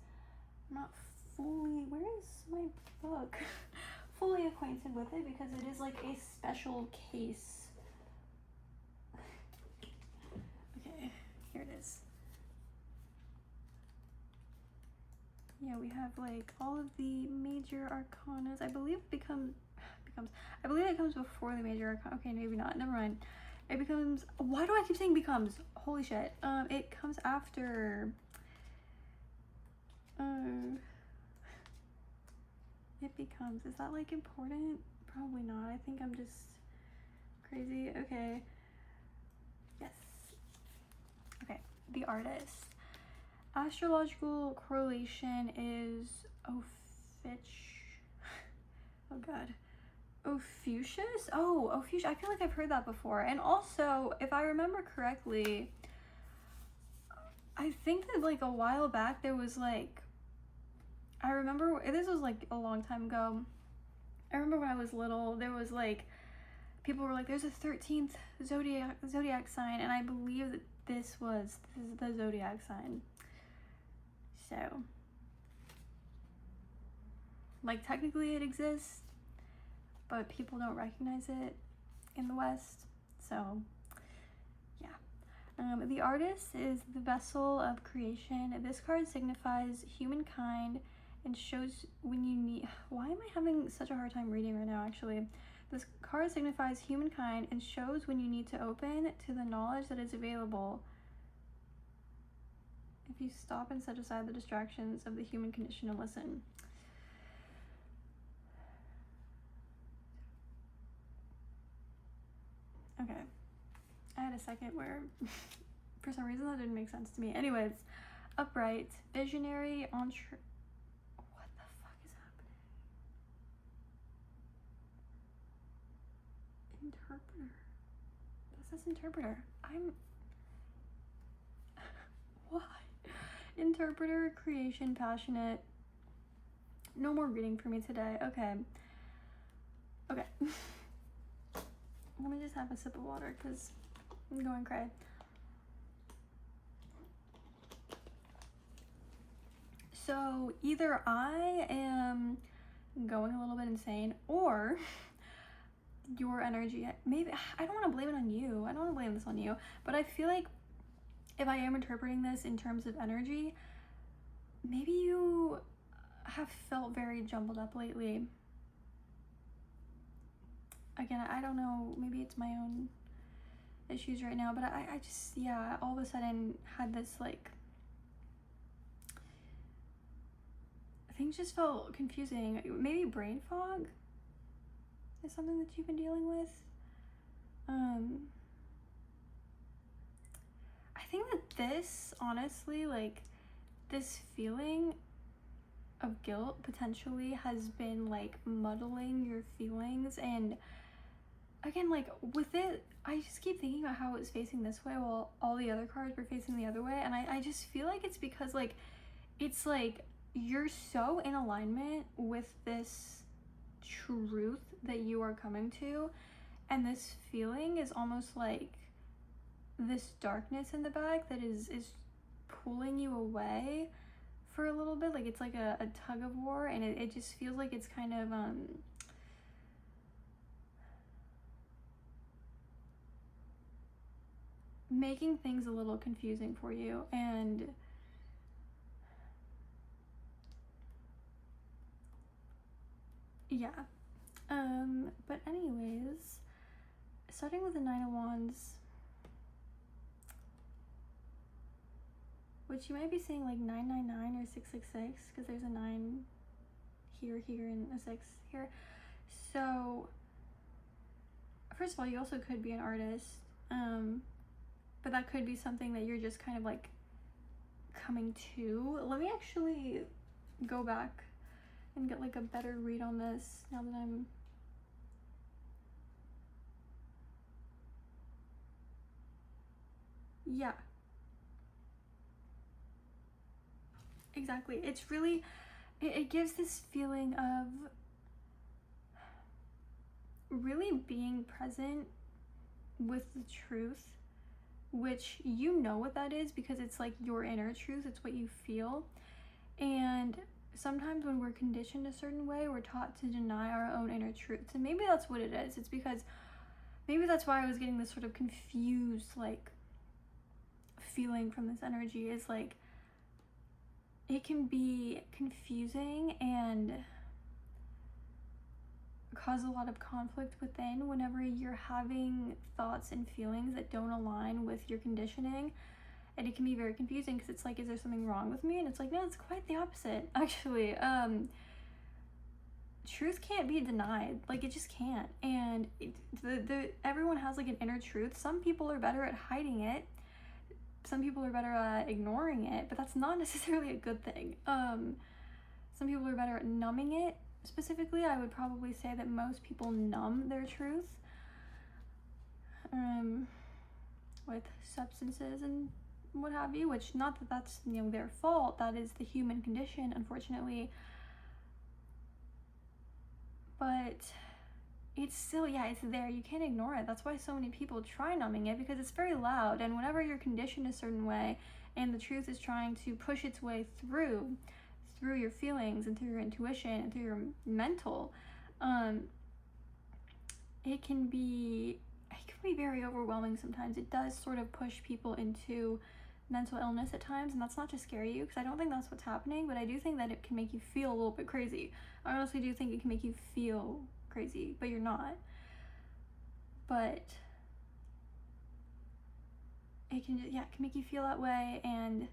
I'm not fully, where is my book? Fully acquainted with it, because it is like a special case. Okay, here it is. Yeah, we have like all of the major arcanas. I believe it I believe it comes before the major arcana. Okay, maybe not. Never mind. It becomes, why do I keep saying becomes? Holy shit. It comes after. It becomes. Is that like important? Probably not. I think I'm just crazy. Okay. Yes. Okay. The Artist. Astrological correlation is oh god. Ophiuchus? Oh, Ophiuchus. I feel like I've heard that before. And also, if I remember correctly, I think that like a while back there was like, I remember, this was like a long time ago. I remember when I was little, there was like, people were like, there's a 13th zodiac sign, and I believe that this is the zodiac sign. So, like, technically it exists, but people don't recognize it in the West. So, yeah. The Artist is the vessel of creation. This card signifies humankind and shows when you need. Why am I having such a hard time reading right now, actually? This card signifies humankind and shows when you need to open to the knowledge that is available if you stop and set aside the distractions of the human condition and listen. Okay. I had a second where, for some reason, that didn't make sense to me. Anyways, upright, visionary, what the fuck is happening? Interpreter. That says interpreter. Why? Interpreter, creation, passionate. No more reading for me today. Okay. Okay. Let me just have a sip of water because I'm going cray. So either I am going a little bit insane, or your energy, maybe, I don't want to blame it on you. I don't want to blame this on you, but I feel like if I am interpreting this in terms of energy, maybe you have felt very jumbled up lately. Again, I don't know, maybe it's my own issues right now, but I just, yeah, all of a sudden had this, like, things just felt confusing. Maybe brain fog is something that you've been dealing with. I think that this, honestly, like, this feeling of guilt potentially has been, like, muddling your feelings. And again, like, with it, I just keep thinking about how it was facing this way while all the other cards were facing the other way. And I just feel like it's because, like, it's like you're so in alignment with this truth that you are coming to, and this feeling is almost like this darkness in the back that is pulling you away for a little bit. Like, it's like a tug of war, and it just feels like it's kind of making things a little confusing for you. And yeah, but anyways, starting with the Nine of Wands, which you might be saying like 999 or 666, because there's a 9 here, and a 6 here. So first of all, you also could be an artist, but that could be something that you're just kind of like coming to. Let me actually go back and get like a better read on this now that I'm yeah, exactly. It's really, it gives this feeling of really being present with the truth, which you know what that is because it's like your inner truth, it's what you feel. And sometimes when we're conditioned a certain way, we're taught to deny our own inner truths. And maybe that's what it is. It's because maybe that's why I was getting this sort of confused, like, feeling from this energy, is like it can be confusing and cause a lot of conflict within whenever you're having thoughts and feelings that don't align with your conditioning. And it can be very confusing because it's like, is there something wrong with me? And it's like, no, it's quite the opposite, actually. Truth can't be denied. Like, it just can't. And everyone has like an inner truth. Some people are better at hiding it. Some people are better at ignoring it, but that's not necessarily a good thing. Some people are better at numbing it. Specifically, I would probably say that most people numb their truth with substances and what have you, which, not that that's, you know, their fault. That is the human condition, unfortunately. But it's still, yeah, it's there. You can't ignore it. That's why so many people try numbing it, because it's very loud. And whenever you're conditioned a certain way and the truth is trying to push its way through your feelings and through your intuition and through your mental, it can be very overwhelming sometimes. It does sort of push people into mental illness at times, and that's not to scare you, because I don't think that's what's happening, but I do think that it can make you feel a little bit crazy. I honestly do think it can make you feel crazy, but you're not. But it can, yeah, it can make you feel that way, and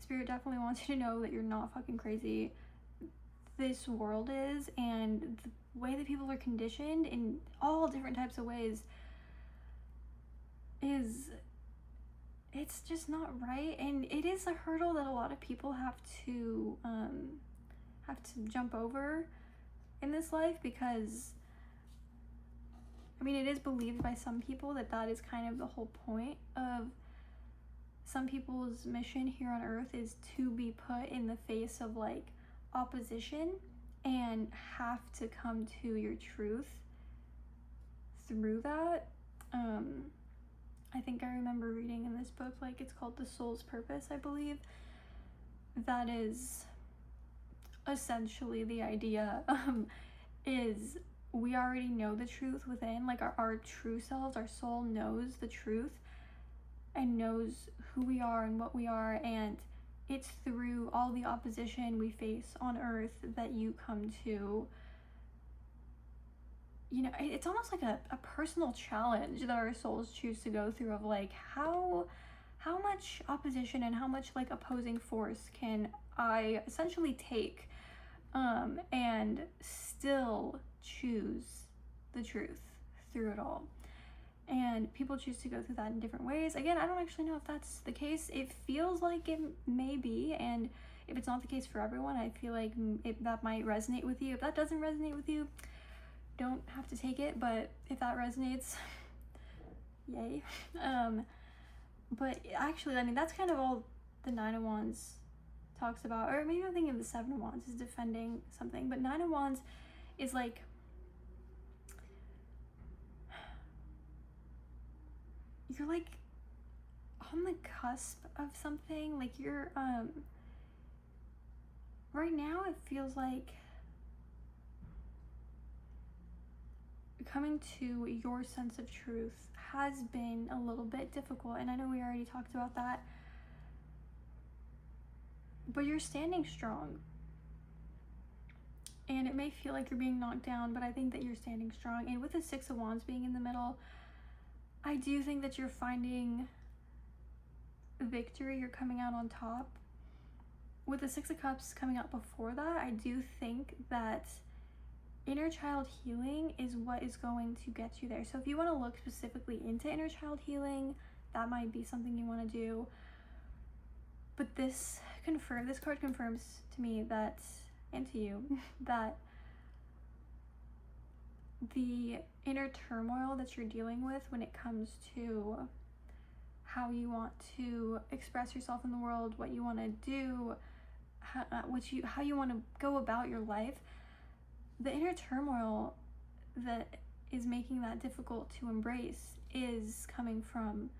Spirit definitely wants you to know that you're not fucking crazy. This world is, and the way that people are conditioned in all different types of ways it's just not right. And it is a hurdle that a lot of people have to jump over in this life, because I mean, it is believed by some people that that is kind of the whole point of some people's mission here on earth, is to be put in the face of like opposition and have to come to your truth through that. I think I remember reading in this book, like, it's called The Soul's Purpose, I believe. That is essentially the idea, is we already know the truth within, like our true selves, our soul knows the truth, and knows who we are and what we are, and it's through all the opposition we face on earth that you come to, you know, it's almost like a personal challenge that our souls choose to go through of like, how much opposition and how much like opposing force can I essentially take, and still choose the truth through it all. And people choose to go through that in different ways. Again, I don't actually know if that's the case. It feels like it may be, and if it's not the case for everyone, I feel like that might resonate with you. If that doesn't resonate with you, don't have to take it, but if that resonates, yay. But actually, I mean, that's kind of all the Nine of Wands talks about, or maybe I'm thinking of the Seven of Wands is defending something, but Nine of Wands is like, you're like on the cusp of something, like you're right now it feels like coming to your sense of truth has been a little bit difficult, and I know we already talked about that, but you're standing strong. And it may feel like you're being knocked down, but I think that you're standing strong. And with the Six of Wands being in the middle, I do think that you're finding victory. You're coming out on top. With the Six of Cups coming out before that, I do think that inner child healing is what is going to get you there. So if you want to look specifically into inner child healing, that might be something you want to do. But this card confirms to me that, and to you, that the inner turmoil that you're dealing with when it comes to how you want to express yourself in the world, what you want to do, how you want to go about your life, the inner turmoil that is making that difficult to embrace is coming from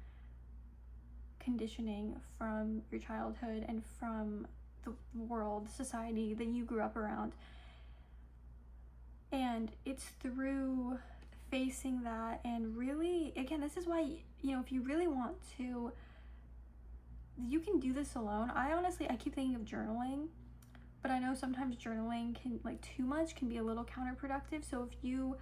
conditioning from your childhood and from the world, society that you grew up around. And it's through facing that, and really, again, this is why, you know, if you really want to, you can do this alone. I keep thinking of journaling, but I know sometimes journaling can, like, too much can be a little counterproductive. So if you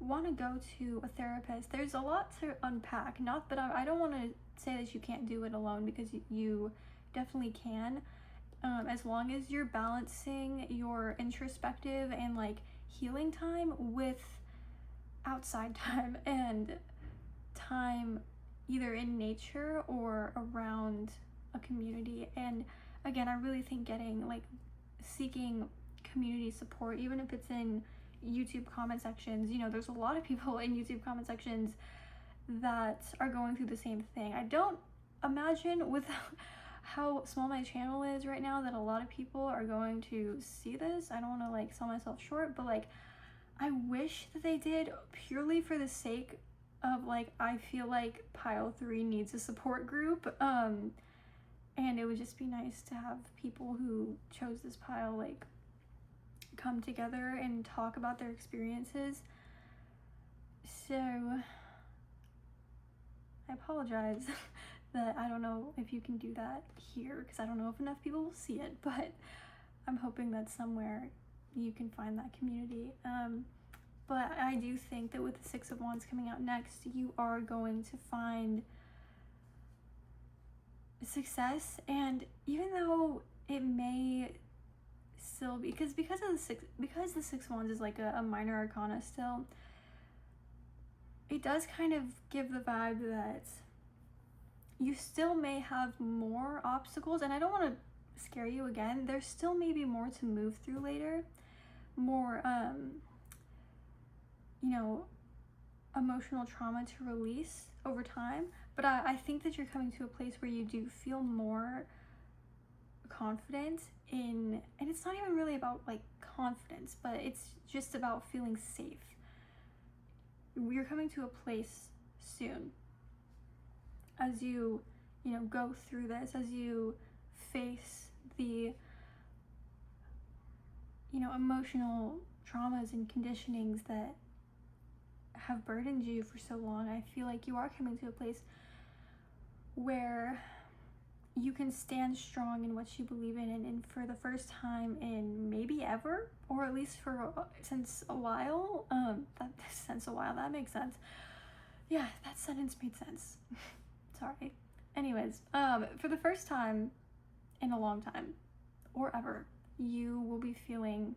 want to go to a therapist, there's a lot to unpack. Not that I don't want to say that you can't do it alone, because you definitely can, as long as you're balancing your introspective and like healing time with outside time and time either in nature or around a community. And again, I really think seeking community support, even if it's in YouTube comment sections, you know, there's a lot of people in YouTube comment sections that are going through the same thing. I don't imagine, with how small my channel is right now, that a lot of people are going to see this. I don't want to like sell myself short, but like, I wish that they did, purely for the sake of like, I feel like pile 3 needs a support group, and it would just be nice to have people who chose this pile like come together and talk about their experiences. So I apologize that I don't know if you can do that here, because I don't know if enough people will see it, but I'm hoping that somewhere you can find that community. But I do think that with the Six of Wands coming out next, you are going to find success. And even though it may still be, because the Six of Wands is like a minor arcana still, it does kind of give the vibe that you still may have more obstacles. And I don't want to scare you again, there still may be more to move through later, more you know, emotional trauma to release over time. But I think that you're coming to a place where you do feel more confident in, and it's not even really about like confidence, but it's just about feeling safe. You're coming to a place soon, as you know, go through this, as you face the, you know, emotional traumas and conditionings that have burdened you for so long. I feel like you are coming to a place where you can stand strong in what you believe in, and for the first time in maybe ever, or at least since a while, that makes sense. Yeah, that sentence made sense. Sorry. Anyways, for the first time in a long time, or ever, you will be feeling,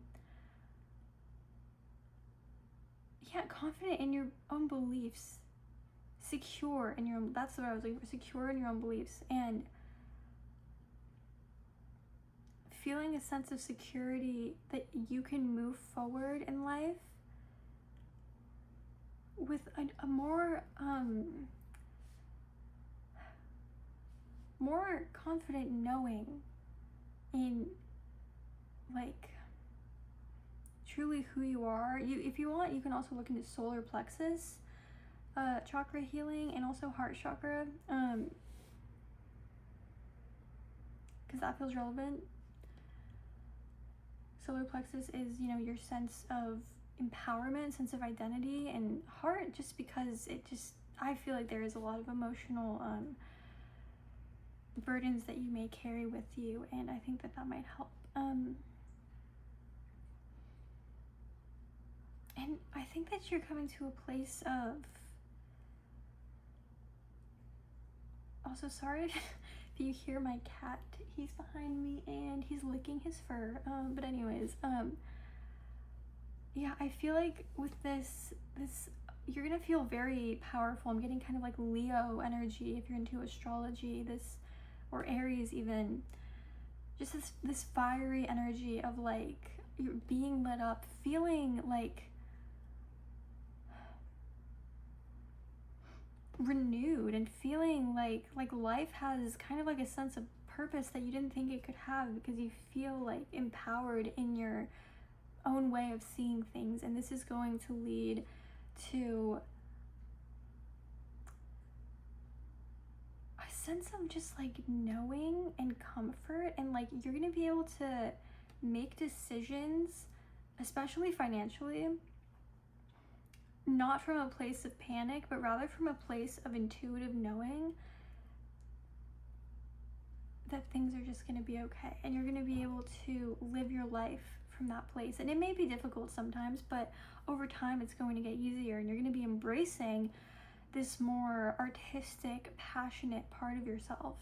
confident in your own beliefs, secure in your own, that's what I was looking for, secure in your own beliefs, and feeling a sense of security that you can move forward in life with a more confident knowing in like truly who you are. If you want, you can also look into solar plexus chakra healing, and also heart chakra, because that feels relevant. Solar plexus is, your sense of empowerment, sense of identity, and heart, just because I feel like there is a lot of emotional burdens that you may carry with you, and I think that might help. And I think that you're coming to a place of, also sorry if you hear my cat, he's behind me and he's licking his fur, but anyways, yeah, I feel like with this you're gonna feel very powerful. I'm getting kind of like Leo energy if you're into astrology, or Aries even, just this fiery energy of like you're being lit up, feeling like renewed, and feeling like life has kind of like a sense of purpose that you didn't think it could have, because you feel like empowered in your own way of seeing things. And this is going to lead to a sense of just like knowing and comfort, and like you're gonna be able to make decisions, especially financially, not from a place of panic, but rather from a place of intuitive knowing that things are just going to be okay, and you're going to be able to live your life from that place. And it may be difficult sometimes, but over time it's going to get easier, and you're going to be embracing this more artistic, passionate part of yourself.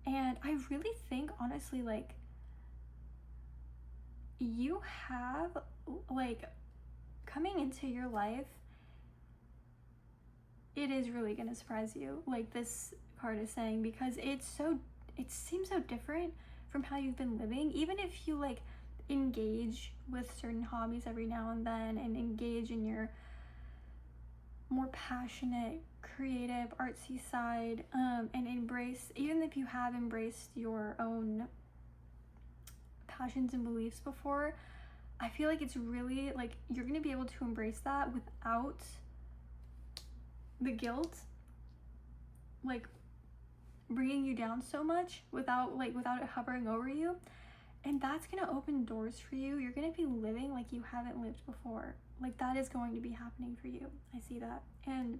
And I really think, honestly, like you have like coming into your life, it is really going to surprise you, like this card is saying, because it seems so different from how you've been living. Even if you like engage with certain hobbies every now and then, and engage in your more passionate, creative, artsy side, and embrace, even if you have embraced your own passions and beliefs before, I feel like it's really like you're gonna be able to embrace that without the guilt like bringing you down so much, without it hovering over you. And that's gonna open doors for you. You're gonna be living like you haven't lived before. Like that is going to be happening for you. I see that. And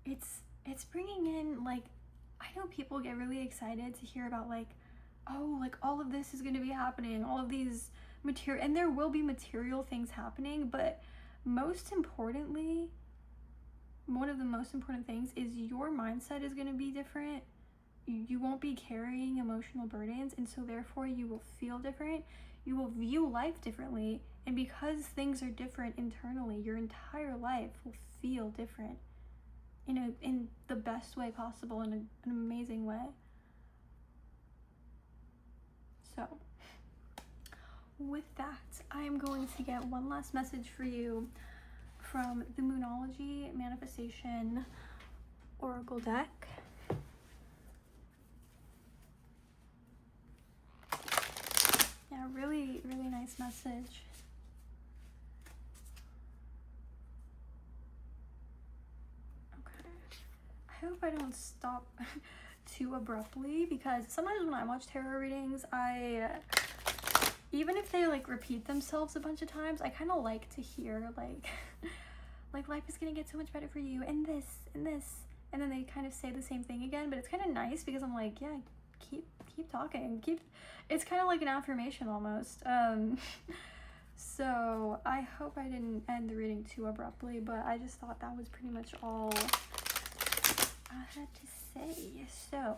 it's bringing in, like, I know people get really excited to hear about like, oh, like all of this is going to be happening, all of these material, and there will be material things happening, but most importantly, one of the most important things is your mindset is going to be different. You won't be carrying emotional burdens, and so therefore you will feel different. You will view life differently, and because things are different internally, your entire life will feel different in the best way possible, in an amazing way. So with that, I am going to get one last message for you from the Moonology Manifestation Oracle deck. Yeah, really, really nice message. Okay. I hope I don't stop too abruptly, because sometimes when I watch tarot readings, even if they like repeat themselves a bunch of times, I kind of like to hear like like life is gonna get so much better for you, and this and this, and then they kind of say the same thing again. But it's kind of nice because I'm like, yeah, keep talking, it's kind of like an affirmation almost. So I hope I didn't end the reading too abruptly, but I just thought that was pretty much all I had to say. So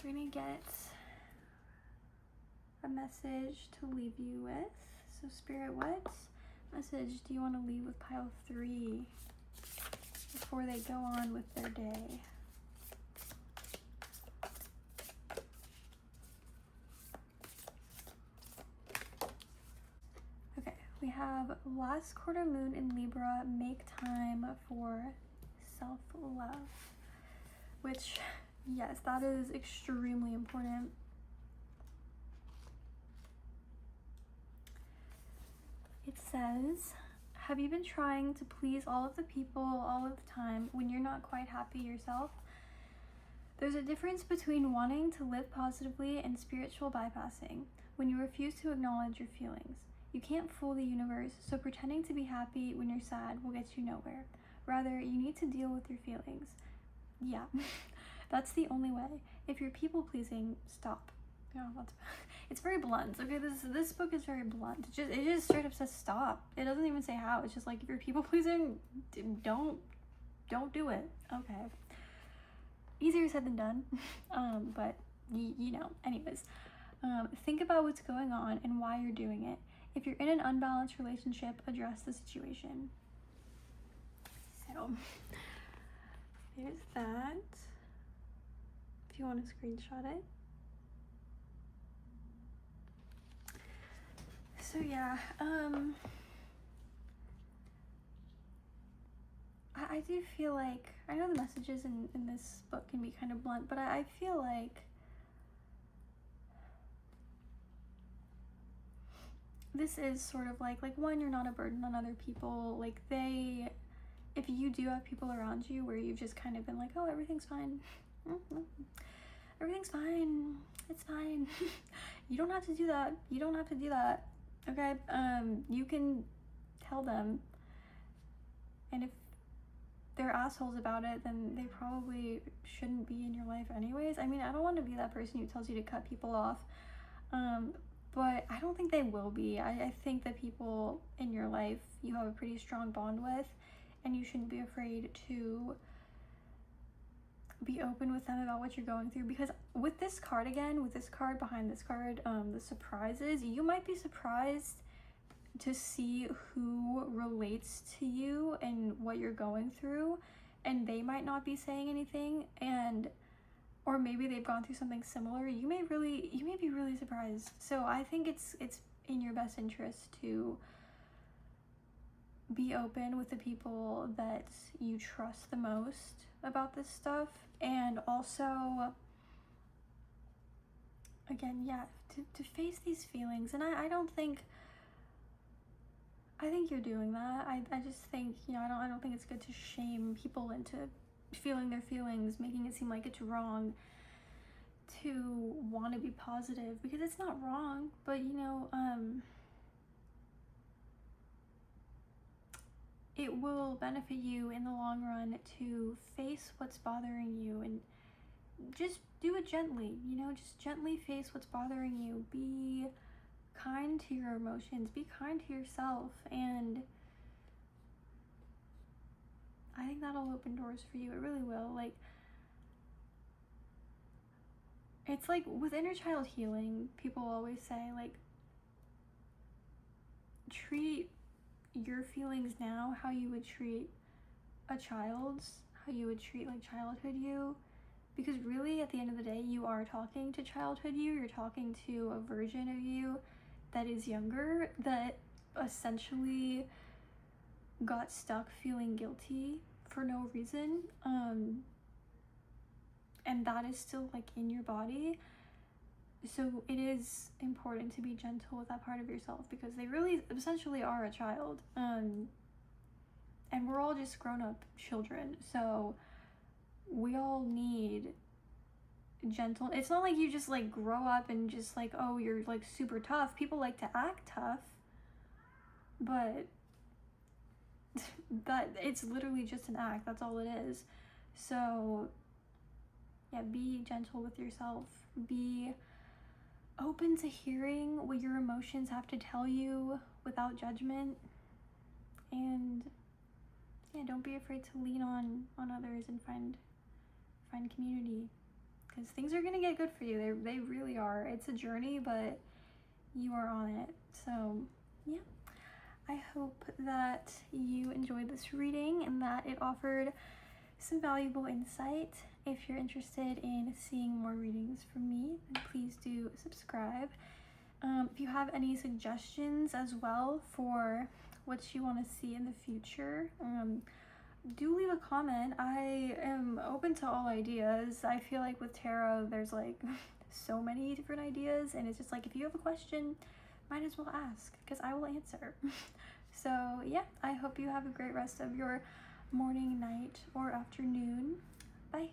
we're gonna get a message to leave you with. So Spirit, what message do you want to leave with pile 3 before they go on with their day? Okay, we have last quarter moon in Libra, make time for self-love, which, yes, that is extremely important. It says, have you been trying to please all of the people all of the time when you're not quite happy yourself? There's a difference between wanting to live positively and spiritual bypassing, when you refuse to acknowledge your feelings. You can't fool the universe, so pretending to be happy when you're sad will get you nowhere. Rather, you need to deal with your feelings. Yeah, that's the only way. If you're people-pleasing, stop. Yeah, it's very blunt. Okay, this book is very blunt. It just straight up says stop. It doesn't even say how. It's just like, if you're people-pleasing, don't do it. Okay. Easier said than done. But you know, anyways. Think about what's going on and why you're doing it. If you're in an unbalanced relationship, address the situation. So there's that. If you want to screenshot it. So yeah, I do feel like, I know the messages in this book can be kind of blunt, but I feel like this is sort of like one, you're not a burden on other people. Like if you do have people around you where you've just kind of been like, oh, everything's fine. Everything's fine. It's fine. You don't have to do that. You don't have to do that. Okay? You can tell them. And if they're assholes about it, then they probably shouldn't be in your life anyways. I mean, I don't want to be that person who tells you to cut people off. But I don't think they will be. I think the people in your life you have a pretty strong bond with, and you shouldn't be afraid to be open with them about what you're going through. Because with this card again, with this card behind this card, the surprises, you might be surprised to see who relates to you and what you're going through, and they might not be saying anything, or maybe they've gone through something similar. You may be really surprised. So I think it's in your best interest to be open with the people that you trust the most about this stuff, and also, again, yeah, to face these feelings. And I think you're doing that. I just think, you know, I don't think it's good to shame people into feeling their feelings, making it seem like it's wrong to want to be positive, because it's not wrong. But you know, it will benefit you in the long run to face what's bothering you, and just do it gently. You know, just gently face what's bothering you. Be kind to your emotions, be kind to yourself, and I think that'll open doors for you. It really will. Like, it's like with inner child healing, people always say, like, treat your feelings now how you would treat a child's, how you would treat like childhood you. Because really, at the end of the day, you are talking to childhood you. You're talking to a version of you that is younger, that essentially got stuck feeling guilty for no reason, and that is still like in your body. So it is important to be gentle with that part of yourself, because they really essentially are a child, and we're all just grown-up children, so we all need gentle. It's not like you just like grow up and just like, oh, you're like super tough. People like to act tough, but that it's literally just an act. That's all it is. So yeah, be gentle with yourself. Be open to hearing what your emotions have to tell you without judgment. And yeah, don't be afraid to lean on others and find community, because things are gonna get good for you. They really are. It's a journey, but you are on it. So yeah, I hope that you enjoyed this reading and that it offered some valuable insight. If you're interested in seeing more readings from me, then please do subscribe. If you have any suggestions as well for what you want to see in the future, do leave a comment. I am open to all ideas. I feel like with tarot, there's like so many different ideas, and it's just like, if you have a question, might as well ask, because I will answer. So yeah, I hope you have a great rest of your morning, night, or afternoon. Bye.